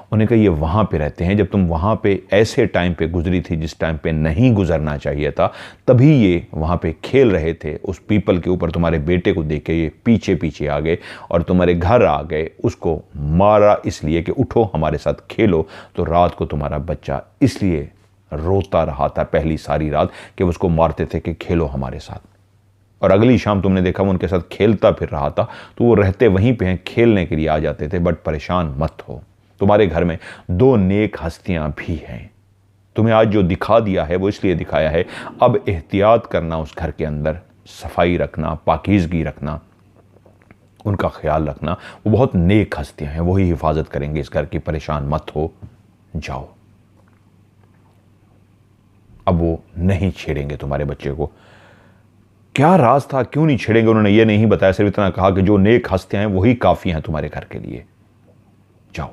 उन्होंने कहा ये वहां पे रहते हैं, जब तुम वहां पे ऐसे टाइम पे गुजरी थी जिस टाइम पे नहीं गुजरना चाहिए था, तभी ये वहां पे खेल रहे थे उस पीपल के ऊपर। तुम्हारे बेटे को देख के ये पीछे पीछे आ गए और तुम्हारे घर आ गए, उसको मारा इसलिए कि उठो हमारे साथ खेलो। तो रात को तुम्हारा बच्चा इसलिए रोता रहा था पहली सारी रात कि उसको मारते थे कि खेलो हमारे साथ, और अगली शाम तुमने देखा वो उनके साथ खेलता फिर रहा था। तो वो रहते वहीं पे हैं, खेलने के लिए आ जाते थे। बट परेशान मत हो, तुम्हारे घर में दो नेक हस्तियां भी हैं। तुम्हें आज जो दिखा दिया है वो इसलिए दिखाया है, अब एहतियात करना, उस घर के अंदर सफाई रखना, पाकीज़गी रखना, उनका ख्याल रखना। वो बहुत नेक हस्तियां हैं, वही हिफाजत करेंगे इस घर की, परेशान मत हो, जाओ। अब वो नहीं छेड़ेंगे तुम्हारे बच्चे को। क्या राज था, क्यों नहीं छेड़ेंगे? उन्होंने ये नहीं बताया, सिर्फ इतना कहा कि जो नेक हस्तियां हैं वही काफ़ी हैं तुम्हारे घर के लिए, जाओ।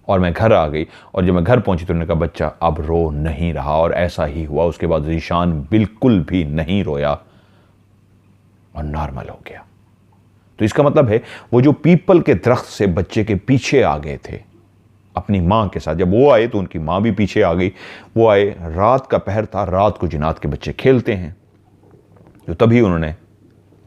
और मैं घर आ गई और जब मैं घर पहुंची तो उन्होंने कहा बच्चा अब रो नहीं रहा, और ऐसा ही हुआ। उसके बाद ज़ीशान बिल्कुल भी नहीं रोया और नॉर्मल हो गया। तो इसका मतलब है वो जो पीपल के दरख्त से बच्चे के पीछे आ गए थे अपनी मां के साथ, जब वो आए तो उनकी मां भी पीछे आ गई। वो आए, रात का पहर था, रात को जिनात के बच्चे खेलते हैं, तो तभी उन्होंने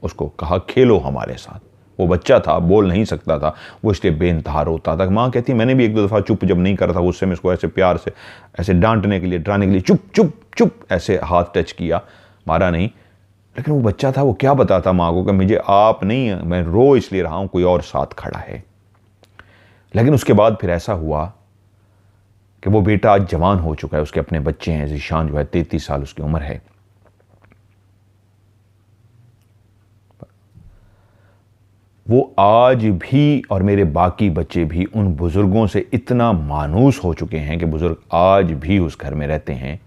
उसको कहा खेलो हमारे साथ। वो बच्चा था, बोल नहीं सकता था, वो इसलिए बेइंतहा रोता था। माँ कहती मैंने भी 1-2 दफ़ा चुप जब नहीं कर रहा था उससे, मैं इसको ऐसे प्यार से ऐसे डांटने के लिए, डराने के लिए चुप चुप चुप ऐसे हाथ टच किया, मारा नहीं। लेकिन वो बच्चा था, वो क्या बताता माँ को कि मुझे आप नहीं, मैं रो इसलिए रहा हूँ, कोई और साथ खड़ा है। लेकिन उसके बाद फिर ऐसा हुआ कि वो बेटा आज जवान हो चुका है, उसके अपने बच्चे हैं। ज़ीशान जो है 33 साल उसकी उम्र है। वो आज भी और मेरे बाकी बच्चे भी उन बुजुर्गों से इतना मानूस हो चुके हैं कि बुजुर्ग आज भी उस घर में रहते हैं,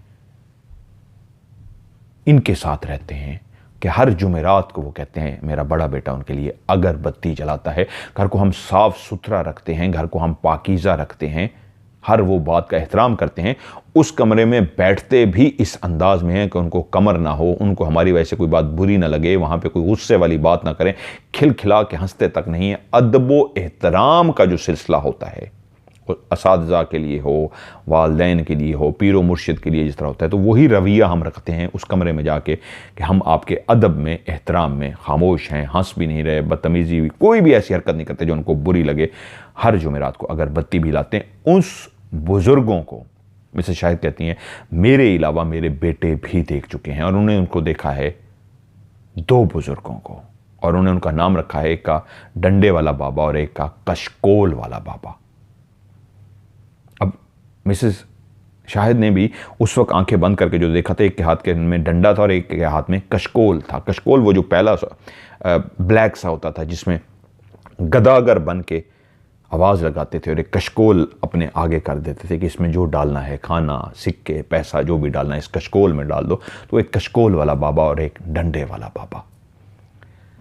इनके साथ रहते हैं कि हर जुमेरात को वो कहते हैं, मेरा बड़ा बेटा उनके लिए अगरबत्ती जलाता है। घर को हम साफ सुथरा रखते हैं, घर को हम पाकीज़ा रखते हैं, हर वो बात का एहतराम करते हैं। उस कमरे में बैठते भी इस अंदाज में है कि उनको कमर ना हो, उनको हमारी वजह से कोई बात बुरी ना लगे, वहाँ पे कोई गुस्से वाली बात ना करें, खिलखिला के हंसते तक नहीं है। अदब व एहतराम का जो सिलसिला होता है, असातिज़ा के लिए हो, वालिदैन के लिए हो, पीरो मुर्शिद के लिए जिस तरह होता है, तो वही रवैया हम रखते हैं उस कमरे में जाके कि हम आपके अदब में, एहतराम में खामोश हैं, हंस भी नहीं रहे, बदतमीज़ी भी, कोई भी ऐसी हरकत नहीं करते जो उनको बुरी लगे। हर जुमेरात को अगरबत्ती भी लाते हैं। उस बुज़ुर्गों को मिसेस शाहिद कहती हैं, मेरे अलावा मेरे बेटे भी देख चुके हैं और उन्होंने उनको देखा है 2 बुजुर्गों को, और उन्होंने उनका नाम रखा है, एक का डंडे वाला बाबा और एक का कशकोल वाला बाबा। अब मिसेस शाहिद ने भी उस वक्त आंखें बंद करके जो देखा था, एक के हाथ के में डंडा था और एक के हाथ में कशकोल था। कशकोल वो जो पहला ब्लैक सा होता था जिसमें गदागर बन के आवाज़ लगाते थे, और एक कशकोल अपने आगे कर देते थे कि इसमें जो डालना है, खाना, सिक्के, पैसा, जो भी डालना है इस कशकोल में डाल दो। तो एक कशकोल वाला बाबा और एक डंडे वाला बाबा।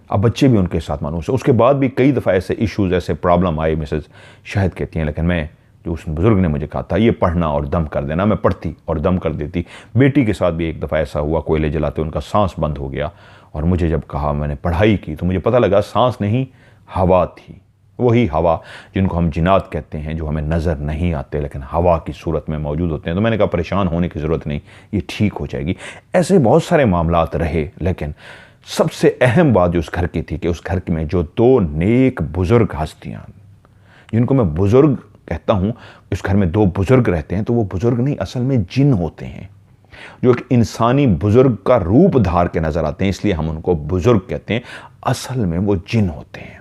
अब बच्चे भी उनके साथ मानूस है। उसके बाद भी कई दफ़ा ऐसे इश्यूज़, ऐसे प्रॉब्लम आए, मिसेस शाहिद कहती हैं, लेकिन मैं, जो उस बुज़ुर्ग ने मुझे कहा था ये पढ़ना और दम कर देना, मैं पढ़ती और दम कर देती। बेटी के साथ भी एक दफ़ा ऐसा हुआ, कोयले जलाते उनका सांस बंद हो गया, और मुझे जब कहा, मैंने पढ़ाई की तो मुझे पता लगा सांस नहीं, हवा थी। वही हवा जिनको हम जिन्नात कहते हैं, जो हमें नज़र नहीं आते लेकिन हवा की सूरत में मौजूद होते हैं। तो मैंने कहा परेशान होने की ज़रूरत नहीं, ये ठीक हो जाएगी। ऐसे बहुत सारे मामलात रहे, लेकिन सबसे अहम बात जो उस घर की थी कि उस घर में जो 2 नेक बुज़ुर्ग हस्तियाँ, जिनको मैं बुज़ुर्ग कहता हूँ, उस घर में 2 बुज़ुर्ग रहते हैं, तो वो बुज़ुर्ग नहीं, असल में जिन होते हैं, जो एक इंसानी बुज़ुर्ग का रूप धार के नज़र आते हैं, इसलिए हम उनको बुज़ुर्ग कहते हैं। असल में वो जिन होते हैं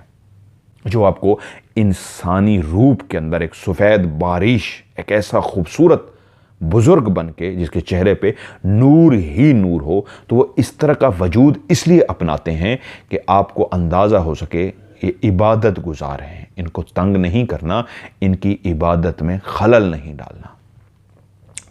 जो आपको इंसानी रूप के अंदर एक सफ़ेद बारिश, एक ऐसा खूबसूरत बुज़ुर्ग बन के जिसके चेहरे पे नूर ही नूर हो, तो वो इस तरह का वजूद इसलिए अपनाते हैं कि आपको अंदाज़ा हो सके ये इबादत गुजार हैं, इनको तंग नहीं करना, इनकी इबादत में खलल नहीं डालना।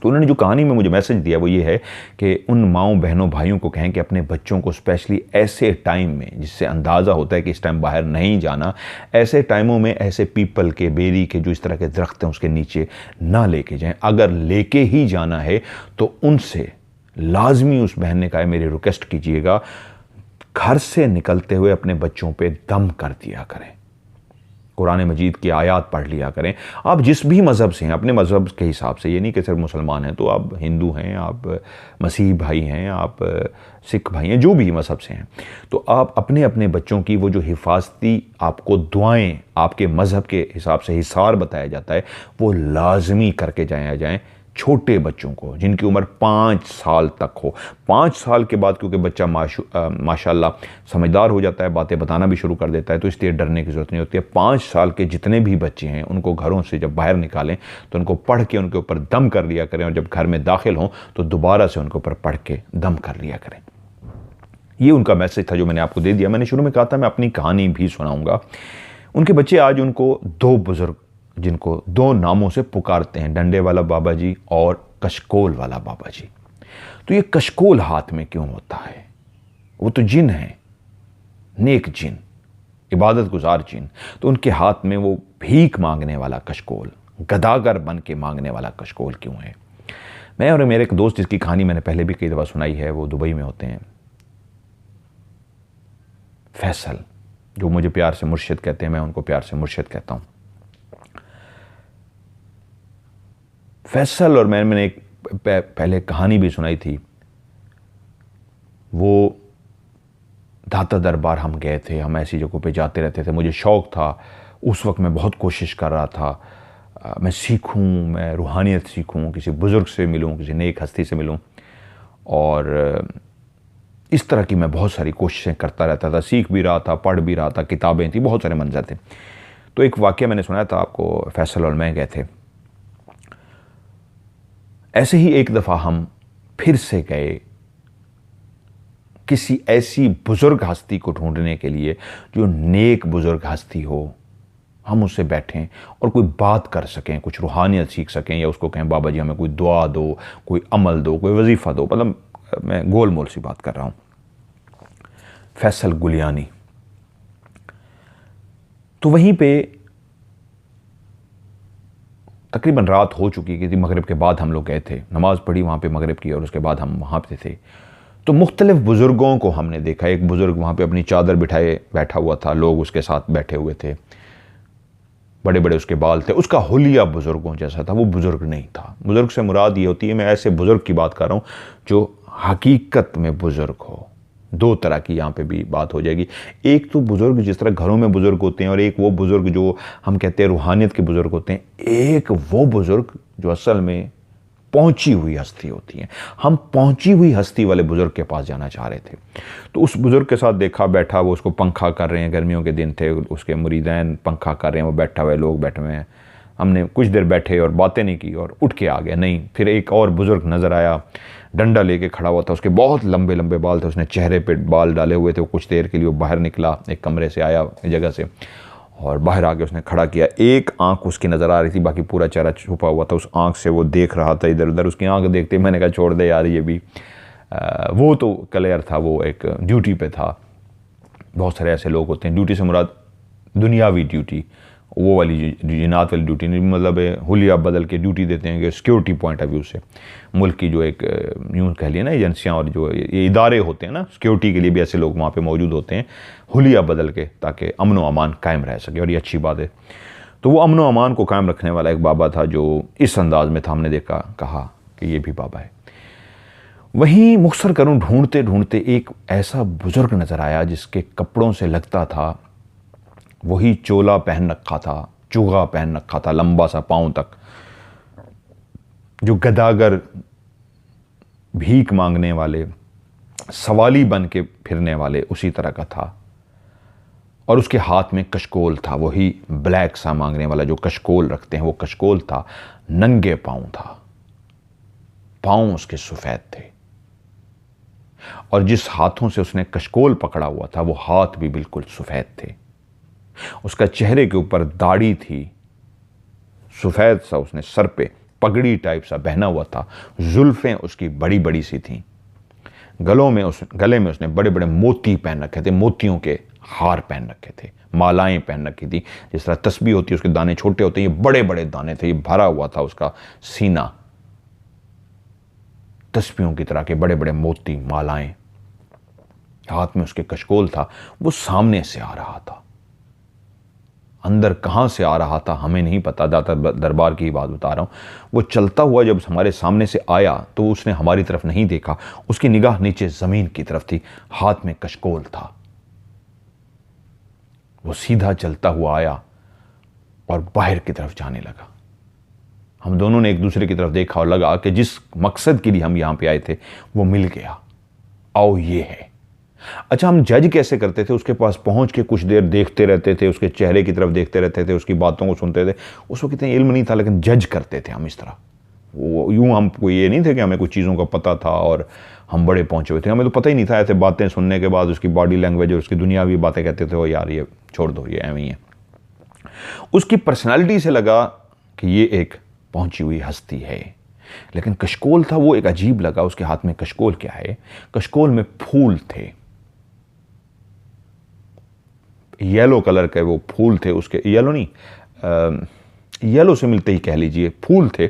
तो उन्होंने जो कहानी में मुझे मैसेज दिया वो ये है कि उन माँओं, बहनों, भाइयों को कहें कि अपने बच्चों को स्पेशली ऐसे टाइम में, जिससे अंदाज़ा होता है कि इस टाइम बाहर नहीं जाना, ऐसे टाइमों में ऐसे पीपल के, बेरी के, जो इस तरह के दरख्त हैं उसके नीचे ना लेके जाएं। अगर लेके ही जाना है तो उनसे लाजमी, उस बहन ने कहा है, मेरी रिक्वेस्ट कीजिएगा, घर से निकलते हुए अपने बच्चों पे दम कर दिया करें, कुरान मजीद की आयत पढ़ लिया करें। आप जिस भी मज़हब से हैं, अपने मज़हब के हिसाब से, ये नहीं कि सिर्फ मुसलमान हैं तो आप हिंदू हैं, आप मसीह भाई हैं, आप सिख भाई हैं, जो भी मज़हब से हैं, तो आप अपने अपने बच्चों की वो जो हिफाजती आपको दुआएं आपके मज़हब के हिसाब से हिसार बताया जाता है, वो लाजमी करके जाएं। छोटे बच्चों को जिनकी उम्र 5 साल तक हो, 5 साल के बाद क्योंकि बच्चा माशाल्लाह समझदार हो जाता है, बातें बताना भी शुरू कर देता है, तो इसलिए डरने की ज़रूरत नहीं होती है। 5 साल के जितने भी बच्चे हैं उनको घरों से जब बाहर निकालें तो उनको पढ़ के उनके ऊपर दम कर लिया करें, और जब घर में दाखिल हों तो दोबारा से उनके ऊपर पढ़ के दम कर लिया करें। ये उनका मैसेज था जो मैंने आपको दे दिया। मैंने शुरू में कहा था मैं अपनी कहानी भी सुनाऊँगा। उनके बच्चे आज उनको 2 बुज़ुर्ग, जिनको 2 नामों से पुकारते हैं, डंडे वाला बाबा जी और कशकोल वाला बाबा जी। तो ये कशकोल हाथ में क्यों होता है? वो तो जिन है, नेक जिन, इबादत गुजार जिन, तो उनके हाथ में वो भीख मांगने वाला कशकोल, गदागर बन के मांगने वाला कशकोल क्यों है? मैं और मेरे एक दोस्त, जिसकी कहानी मैंने पहले भी कई दफ़ा सुनाई है, वो दुबई में होते हैं, फैसल, जो मुझे प्यार से मुर्शिद कहते हैं, मैं उनको प्यार से मुर्शिद कहता हूँ। फैसल और मैंने एक पहले कहानी भी सुनाई थी। वो दाता दरबार हम गए थे, हम ऐसी जगहों पे जाते रहते थे, मुझे शौक़ था। उस वक्त मैं बहुत कोशिश कर रहा था मैं सीखूं, मैं रूहानियत सीखूं, किसी बुज़ुर्ग से मिलूं, किसी नेक हस्ती से मिलूं, और इस तरह की मैं बहुत सारी कोशिशें करता रहता था। सीख भी रहा था, पढ़ भी रहा था, किताबें थी, बहुत सारे मंजर थे। तो एक वाक़या मैंने सुनाया था आपको, फैसल और मैं गए थे। ऐसे ही एक दफ़ा हम फिर से गए किसी ऐसी बुज़ुर्ग हस्ती को ढूंढने के लिए जो नेक बुज़ुर्ग हस्ती हो, हम उससे बैठें और कोई बात कर सकें, कुछ रूहानियत सीख सकें, या उसको कहें बाबा जी हमें कोई दुआ दो, कोई अमल दो, कोई वजीफ़ा दो। मतलब मैं गोल मोल सी बात कर रहा हूँ। फैसल गुलियानी। तो वहीं पे तकरीबन रात हो चुकी थी, मगरिब के बाद हम लोग गए थे, नमाज़ पढ़ी वहाँ पे मगरिब की, और उसके बाद हम वहाँ पे थे। तो मुख्तलिफ़ बुज़ुर्गों को हमने देखा। एक बुज़ुर्ग वहाँ पे अपनी चादर बिठाए बैठा हुआ था, लोग उसके साथ बैठे हुए थे, बड़े बड़े उसके बाल थे, उसका हुलिया बुज़ुर्गों जैसा था। वो बुज़ुर्ग नहीं था। बुज़ुर्ग से मुराद ये होती है, मैं ऐसे बुज़ुर्ग की बात कर रहा हूँ जो हकीकत में बुज़ुर्ग हो। 2 तरह की यहाँ पे भी बात हो जाएगी। एक तो बुज़ुर्ग जिस तरह घरों में बुज़ुर्ग होते हैं, और एक वो बुज़ुर्ग जो हम कहते हैं रूहानियत के बुज़ुर्ग होते हैं। एक वो बुज़ुर्ग जो असल में पहुंची हुई हस्ती होती हैं। हम पहुंची हुई हस्ती वाले बुजुर्ग के पास जाना चाह रहे थे। तो उस बुजुर्ग के साथ देखा, बैठा, वो उसको पंखा कर रहे हैं, गर्मियों के दिन थे, उसके मुरीदैन पंखा कर रहे हैं, वो बैठा हुआ है, लोग बैठे हुए हैं। हमने कुछ देर बैठे और बातें नहीं की और उठ के आ गए। नहीं, फिर एक और बुजुर्ग नज़र आया, डंडा लेके खड़ा हुआ था, उसके बहुत लंबे लंबे बाल थे, उसने चेहरे पे बाल डाले हुए थे। वो कुछ देर के लिए वो बाहर निकला, एक कमरे से आया जगह से, और बाहर आके उसने खड़ा किया। एक आंख उसकी नज़र आ रही थी, बाकी पूरा चेहरा छुपा हुआ था। उस आंख से वो देख रहा था इधर उधर। उसकी आंख देखते मैंने कहा छोड़ दे यार, ये भी वो तो क्लियर था, वो एक ड्यूटी पे था। बहुत सारे ऐसे लोग होते हैं, ड्यूटी से मुराद दुनियावी ड्यूटी, वो वाली जिनात वाली ड्यूटी नहीं, मतलब हुलिया बदल के ड्यूटी देते हैं कि सिक्योरिटी पॉइंट ऑफ व्यू से मुल्क की जो एक यूँ कह लिए ना एजेंसियाँ और जो ये इदारे होते हैं ना, सिक्योरिटी के लिए भी ऐसे लोग वहाँ पे मौजूद होते हैं हुलिया बदल के, ताकि अमन व अमान कायम रह सके, और ये अच्छी बात है। तो वो अमन व अमान को कायम रखने वाला एक बाबा था जो इस अंदाज में था। हमने देखा, कहा कि ये भी बाबा है। वहीं मुख्तसर करूँ ढूंढते ढूंढते एक ऐसा बुजुर्ग नज़र आया जिसके कपड़ों से लगता था वही चोला पहन रखा था, चूगा पहन रखा था, लंबा सा पाँव तक, जो गदागर भीख मांगने वाले, सवाली बन के फिरने वाले, उसी तरह का था। और उसके हाथ में कशकोल था, वही ब्लैक सा मांगने वाला जो कशकोल रखते हैं, वो कशकोल था। नंगे पाँव था, पाँव उसके सफ़ेद थे, और जिस हाथों से उसने कशकोल पकड़ा हुआ था वो हाथ भी बिल्कुल सफ़ेद थे। उसका चेहरे के ऊपर दाढ़ी थी, सफ़ेद सा, उसने सर पे पगड़ी टाइप सा पहना हुआ था, जुल्फ़ें उसकी बड़ी बड़ी सी थीं, गले में उसने बड़े बड़े मोती पहन रखे थे, मोतियों के हार पहन रखे थे, मालाएं पहन रखी थी। जिस तरह तस्बीह होती है उसके दाने छोटे होते हैं, ये बड़े बड़े दाने थे, ये भरा हुआ था उसका सीना, तस्बीहों की तरह के बड़े बड़े मोती, मालाएं। हाथ में उसके कशकोल था। वो सामने से आ रहा था, अंदर कहाँ से आ रहा था हमें नहीं पता, दाता दरबार की बात बता रहा हूँ। वो चलता हुआ जब हमारे सामने से आया तो उसने हमारी तरफ नहीं देखा, उसकी निगाह नीचे ज़मीन की तरफ थी, हाथ में कशकोल था। वो सीधा चलता हुआ आया और बाहर की तरफ जाने लगा। हम दोनों ने एक दूसरे की तरफ देखा और लगा कि जिस मकसद के लिए हम यहाँ पे आए थे वो मिल गया। आओ ये है। अच्छा, हम जज कैसे करते थे? उसके पास पहुंच के कुछ देर देखते रहते थे, उसके चेहरे की तरफ देखते रहते थे, उसकी बातों को सुनते थे। उस वक्त इतना इल्म नहीं था, लेकिन जज करते थे हम इस तरह। वो यूं हमको ये नहीं थे कि हमें कुछ चीज़ों का पता था और हम बड़े पहुंचे हुए थे, हमें तो पता ही नहीं था। ऐसे बातें सुनने के बाद उसकी बॉडी लैंग्वेज और उसकी दुनियावी बातें कहते थे, वो यार ये छोड़ दो, ये एवं ही है। उसकी पर्सनैलिटी से लगा कि ये एक पहुंची हुई हस्ती है। लेकिन कशकोल था, वो एक अजीब लगा। उसके हाथ में कशकोल क्या है? कशकोल में फूल थे, येलो कलर के वो फूल थे उसके, येलो नहीं, येलो से मिलते ही कह लीजिए, फूल थे।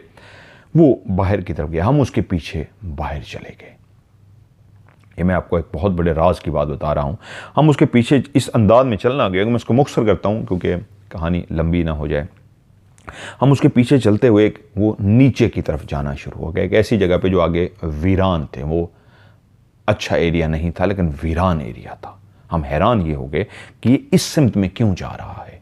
वो बाहर की तरफ गया, हम उसके पीछे बाहर चले गए। ये मैं आपको एक बहुत बड़े राज की बात बता रहा हूँ। हम उसके पीछे इस अंदाज में चलना गया, मैं इसको मुख्तसर करता हूँ क्योंकि कहानी लंबी ना हो जाए। हम उसके पीछे चलते हुए वो नीचे की तरफ जाना शुरू हो गया, एक ऐसी जगह पे जो आगे वीरान थे। वो अच्छा एरिया नहीं था लेकिन वीरान एरिया था। हम हैरान ये हो गए कि ये इस सिमत में क्यों जा रहा है।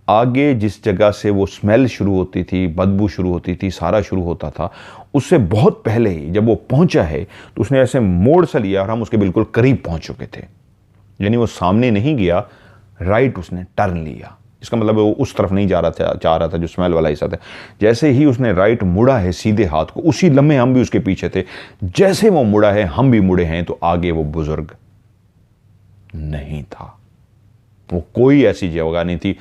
आगे जिस जगह से वो स्मेल शुरू होती थी, बदबू शुरू होती थी, सारा शुरू होता था, उससे बहुत पहले ही जब वो पहुंचा है तो उसने ऐसे मोड़ सा लिया और हम उसके बिल्कुल करीब पहुंच चुके थे। यानी वो सामने नहीं गया, राइट उसने टर्न लिया। इसका मतलब वो उस तरफ नहीं जा रहा था, चाह रहा था जो स्मेल वाला हिस्सा था। जैसे ही उसने राइट मुड़ा है सीधे हाथ को, उसी लम्हे हम भी उसके पीछे थे। जैसे वो मुड़ा है हम भी मुड़े हैं, तो आगे वो बुजुर्ग नहीं था। वो कोई ऐसी जगह नहीं थी।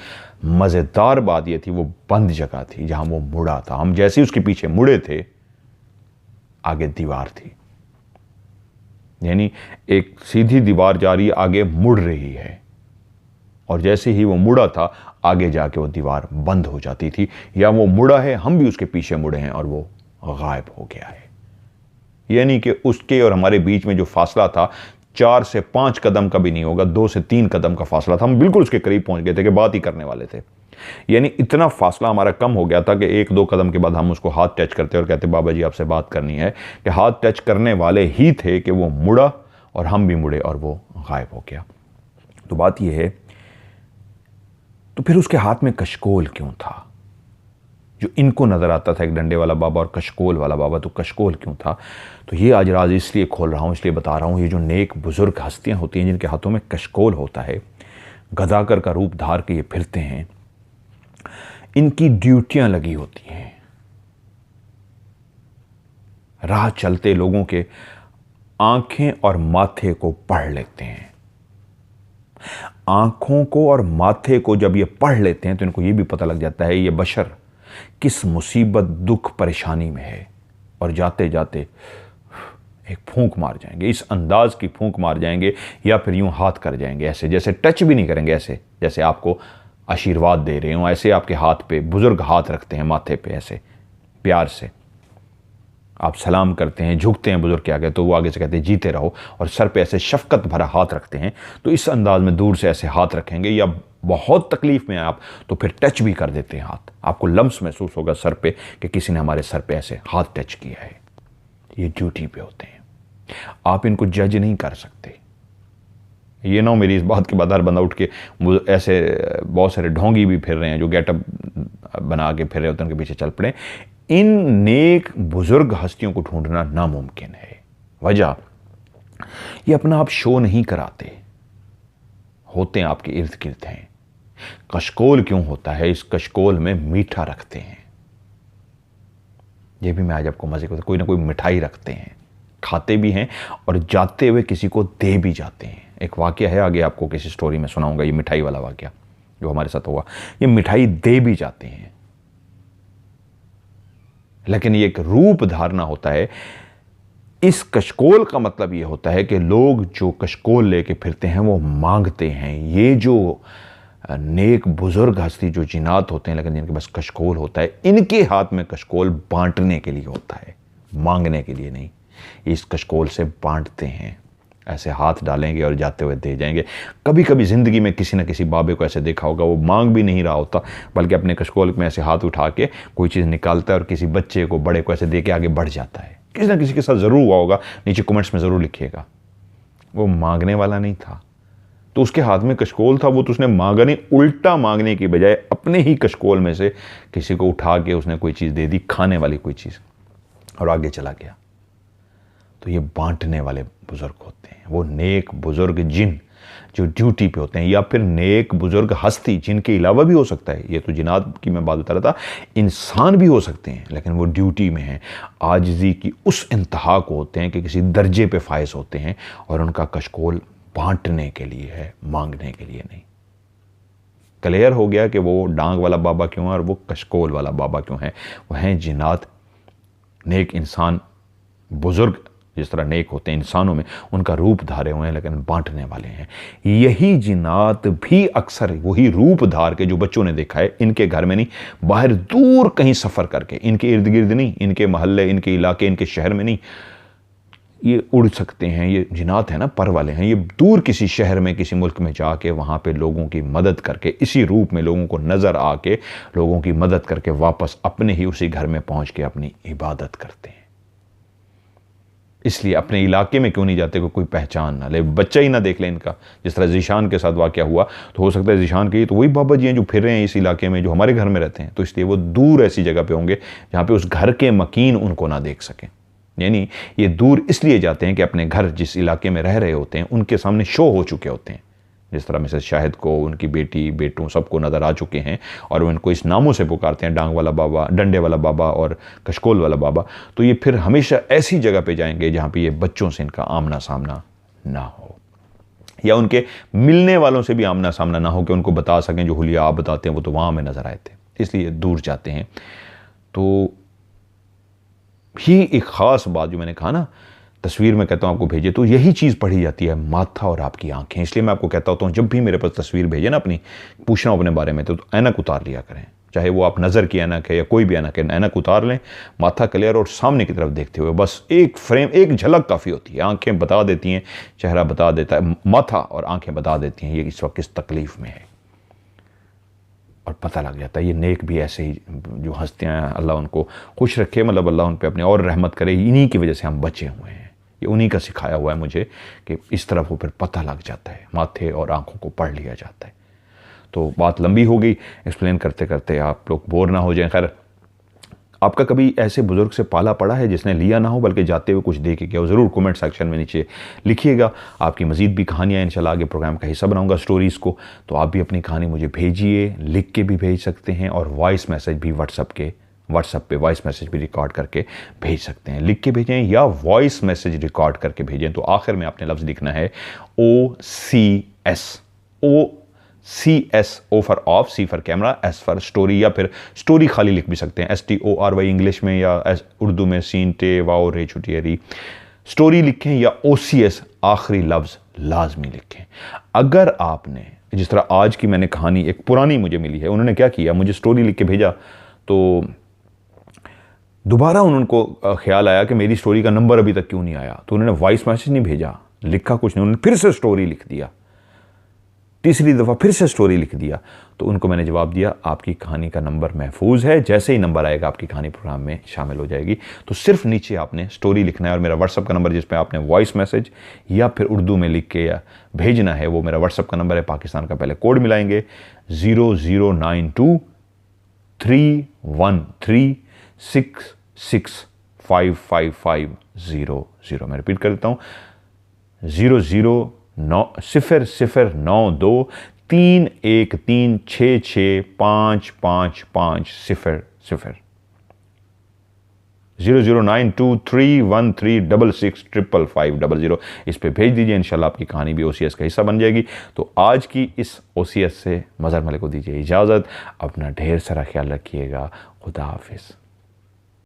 मजेदार बात यह थी, वो बंद जगह थी जहां वो मुड़ा था। हम जैसे ही उसके पीछे मुड़े थे, आगे दीवार थी। यानी एक सीधी दीवार जा रही है, आगे मुड़ रही है, और जैसे ही वो मुड़ा था आगे जाके वो दीवार बंद हो जाती थी। या वो मुड़ा है, हम भी उसके पीछे मुड़े हैं और वो गायब हो गया है। यानी कि उसके और हमारे बीच में जो फासला था 4 से 5 कदम का भी नहीं होगा, 2 से 3 कदम का फासला था। हम बिल्कुल उसके करीब पहुंच गए थे कि बात ही करने वाले थे। यानी इतना फासला हमारा कम हो गया था कि 1-2 कदम के बाद हम उसको हाथ टच करते और कहते बाबा जी आपसे बात करनी है, कि हाथ टच करने वाले ही थे कि वो मुड़ा और हम भी मुड़े और वो गायब हो गया। तो बात यह है, तो फिर उसके हाथ में कशकोल क्यों था? जो इनको नज़र आता था, एक डंडे वाला बाबा और कशकोल वाला बाबा। तो कशकोल क्यों था, तो ये आज राज इसलिए खोल रहा हूँ, इसलिए बता रहा हूँ। ये जो नेक बुज़ुर्ग हस्तियाँ होती हैं जिनके हाथों में कशकोल होता है, गदाकर का रूप धार के ये फिरते हैं, इनकी ड्यूटियाँ लगी होती हैं। राह चलते लोगों के आंखें और माथे को पढ़ लेते हैं। आंखों को और माथे को जब ये पढ़ लेते हैं तो इनको ये भी पता लग जाता है ये बशर किस मुसीबत दुख परेशानी में है, और जाते जाते एक फूंक मार जाएंगे, इस अंदाज की फूंक मार जाएंगे, या फिर यूं हाथ कर जाएंगे, ऐसे जैसे टच भी नहीं करेंगे, ऐसे जैसे आपको आशीर्वाद दे रहे हो, ऐसे आपके हाथ पे बुजुर्ग हाथ रखते हैं माथे पे, ऐसे प्यार से आप सलाम करते हैं, झुकते हैं बुजुर्ग के आगे, तो वो आगे से कहते हैं जीते रहो, और सर पे ऐसे शफकत भरा हाथ रखते हैं। तो इस अंदाज में दूर से ऐसे हाथ रखेंगे, या बहुत तकलीफ में आप तो फिर टच भी कर देते हैं हाथ, आपको लम्स महसूस होगा सर पे कि किसी ने हमारे सर पे ऐसे हाथ टच किया है। ये ड्यूटी पे होते हैं, आप इनको जज नहीं कर सकते। ये ना हो मेरी इस बात के बाद हर बंदा उठ के ऐसे, बहुत सारे ढोंगी भी फिर रहे हैं जो गेटअप बना के फिर रहे होते हैं, उनके पीछे चल पड़े। इन नेक बुजुर्ग हस्तियों को ढूंढना नामुमकिन है। वजह, ये अपना आप शो नहीं कराते, होते हैं आपके इर्द गिर्द हैं। कशकोल क्यों होता है, इस कशकोल में मीठा रखते हैं। ये भी मैं आज आपको मजे को, कोई ना कोई मिठाई रखते हैं, खाते भी हैं और जाते हुए किसी को दे भी जाते हैं। एक वाकया है, आगे आपको किसी स्टोरी में सुनाऊंगा, ये मिठाई वाला वाकया जो हमारे साथ हुआ। ये मिठाई दे भी जाते हैं, लेकिन ये एक रूप धारना होता है। इस कशकोल का मतलब ये होता है कि लोग जो कशकोल लेके फिरते हैं वो मांगते हैं। ये जो नेक बुजुर्ग हस्ती जो जिनात होते हैं, लेकिन जिनके पास कशकोल होता है, इनके हाथ में कशकोल बांटने के लिए होता है, मांगने के लिए नहीं। इस कशकोल से बांटते हैं, ऐसे हाथ डालेंगे और जाते हुए दे जाएंगे। कभी कभी ज़िंदगी में किसी न किसी बाबे को ऐसे देखा होगा, वो मांग भी नहीं रहा होता, बल्कि अपने कशकोल में ऐसे हाथ उठा के कोई चीज़ निकालता है और किसी बच्चे को, बड़े को ऐसे दे के आगे बढ़ जाता है। किसी न किसी के साथ ज़रूर हुआ होगा, नीचे कमेंट्स में ज़रूर लिखिएगा। वो मांगने वाला नहीं था, तो उसके हाथ में कशकोल था, वो तो उसने मांगा नहीं, उल्टा मांगने की बजाय अपने ही कशकोल में से किसी को उठा के उसने कोई चीज़ दे दी, खाने वाली कोई चीज़, और आगे चला गया। तो ये बांटने वाले बुजुर्ग होते हैं, वो नेक बुजुर्ग जिन जो ड्यूटी पे होते हैं, या फिर नेक बुजुर्ग हस्ती जिनके अलावा भी हो सकता है। ये तो जिनात की मैं बात बता रहा था, इंसान भी हो सकते हैं, लेकिन वो ड्यूटी में हैं, आजिज़ी की उस इंतहा को होते हैं कि किसी दर्जे पे फायज होते हैं, और उनका कशकोल बांटने के लिए है, मांगने के लिए नहीं। क्लियर हो गया कि वो डांग वाला बाबा क्यों है और वो कशकोल वाला बाबा क्यों है। वो हैं जिनात, नेक इंसान, बुजुर्ग जिस तरह नेक होते हैं इंसानों में, उनका रूप धारे हुए हैं, लेकिन बांटने वाले हैं। यही जिनात भी अक्सर वही रूप धार के, जो बच्चों ने देखा है, इनके घर में नहीं, बाहर दूर कहीं सफ़र करके, इनके इर्द गिर्द नहीं, इनके महल्ले, इनके इलाके, इनके शहर में नहीं, ये उड़ सकते हैं। ये जिनात है ना, पर वाले हैं, ये दूर किसी शहर में, किसी मुल्क में जाके वहाँ पे लोगों की मदद करके, इसी रूप में लोगों को नज़र आके लोगों की मदद करके वापस अपने ही उसी घर में पहुँच के अपनी इबादत करते हैं। इसलिए अपने इलाके में क्यों नहीं जाते कि कोई पहचान ना ले, बच्चा ही ना देख ले इनका। जिस तरह ज़ीशान के साथ वाक़या हुआ, तो हो सकता है ज़ीशान के तो वही बाबा जी हैं जो फिर रहे हैं इस इलाके में, जो हमारे घर में रहते हैं, तो इसलिए वो दूर ऐसी जगह पे होंगे जहाँ पे उस घर के मकीन उनको ना देख सकें। यानी ये दूर इसलिए जाते हैं कि अपने घर जिस इलाके में रह रहे होते हैं उनके सामने शो हो चुके होते हैं। जिस तरह मिसेस शाहिद को, उनकी बेटी, बेटों, सबको नज़र आ चुके हैं, और वो इनको इस नामों से पुकारते हैं, डांग वाला बाबा, डंडे वाला बाबा और कशकोल वाला बाबा। तो ये फिर हमेशा ऐसी जगह पे जाएंगे जहाँ पे ये बच्चों से इनका आमना सामना ना हो, या उनके मिलने वालों से भी आमना सामना ना हो कि उनको बता सकें जो हुलिया आप बताते हैं वो तो वहाँ में नज़र आए थे, इसलिए दूर जाते हैं। तो ही एक ख़ास बात जो मैंने कहा ना, तस्वीर में कहता हूँ आपको भेजे, तो यही चीज़ पढ़ी जाती है, माथा और आपकी आंखें। इसलिए मैं आपको कहता होता हूँ, जब भी मेरे पास तस्वीर भेजे ना अपनी, पूछना अपने बारे में, तो ऐनक उतार लिया करें, चाहे वो आप नज़र की ऐनक है या कोई भी ऐनक है, ऐनक उतार लें, माथा क्लियर और सामने की तरफ देखते हुए, बस एक फ्रेम, एक झलक काफ़ी होती है। आंखें बता देती हैं, चेहरा बता देता है, माथा और आंखें बता देती हैं ये इस वक्त किस तकलीफ़ में है, और पता लग जाता है। ये नेक भी ऐसे ही जो हस्तियाँ हैं, अल्लाह उनको खुश रखे, मतलब अल्लाह उन पर अपनी और रहमत करे, इन्हीं की वजह से हम बचे हुए हैं। ये उन्हीं का सिखाया हुआ है मुझे कि इस तरफ वो फिर पता लग जाता है, माथे और आंखों को पढ़ लिया जाता है। तो बात लंबी हो गई, एक्सप्लेन करते करते आप लोग बोर ना हो जाएं। खैर, आपका कभी ऐसे बुज़ुर्ग से पाला पड़ा है जिसने लिया ना हो बल्कि जाते हुए कुछ दे के गया हो? ज़रूर कमेंट सेक्शन में नीचे लिखिएगा। आपकी मज़ीद भी कहानियाँ इंशाल्लाह आगे प्रोग्राम का हिस्सा बनाऊंगा स्टोरीज़ को, तो आप भी अपनी कहानी मुझे भेजिए, लिख के भी भेज सकते हैं और वॉइस मैसेज भी व्हाट्सएप पे वॉइस मैसेज भी रिकॉर्ड करके भेज सकते हैं। लिख के भेजें या वॉइस मैसेज रिकॉर्ड करके भेजें। तो आखिर में आपने लफ्ज़ लिखना है OCS, OCS, O for of, C for camera, S for story, या फिर स्टोरी खाली लिख भी सकते हैं, STORY इंग्लिश में, या उर्दू में सीन टे वाओ रे छुटिया री। स्टोरी लिखें या OCS आखिरी लफ्ज़ लाजमी लिखें। अगर आपने, जिस तरह आज की मैंने कहानी एक पुरानी मुझे मिली है, उन्होंने क्या किया, मुझे स्टोरी लिख के भेजा, तो दोबारा उनको ख्याल आया कि मेरी स्टोरी का नंबर अभी तक क्यों नहीं आया, तो उन्होंने वॉइस मैसेज नहीं भेजा, लिखा कुछ नहीं, उन्होंने फिर से स्टोरी लिख दिया, तीसरी दफ़ा फिर से स्टोरी लिख दिया। तो उनको मैंने जवाब दिया, आपकी कहानी का नंबर महफूज है, जैसे ही नंबर आएगा आपकी कहानी प्रोग्राम में शामिल हो जाएगी। तो सिर्फ नीचे आपने स्टोरी लिखना है और मेरा व्हाट्सअप का नंबर जिस पे आपने वॉइस मैसेज या फिर उर्दू में लिख के या भेजना है, वो मेरा व्हाट्सअप का नंबर है। पाकिस्तान का पहले कोड मिलाएंगे 0092 313 6655500। मैं रिपीट कर देता हूँ, 0092 313 6655500, 00923136655500। इस पे भेज दीजिए, इंशाल्लाह आपकी कहानी भी OCS का हिस्सा बन जाएगी। तो आज की इस OCS से मज़हर मलिक को दीजिए इजाज़त। अपना ढेर सारा ख्याल रखिएगा। खुदा हाफिज़।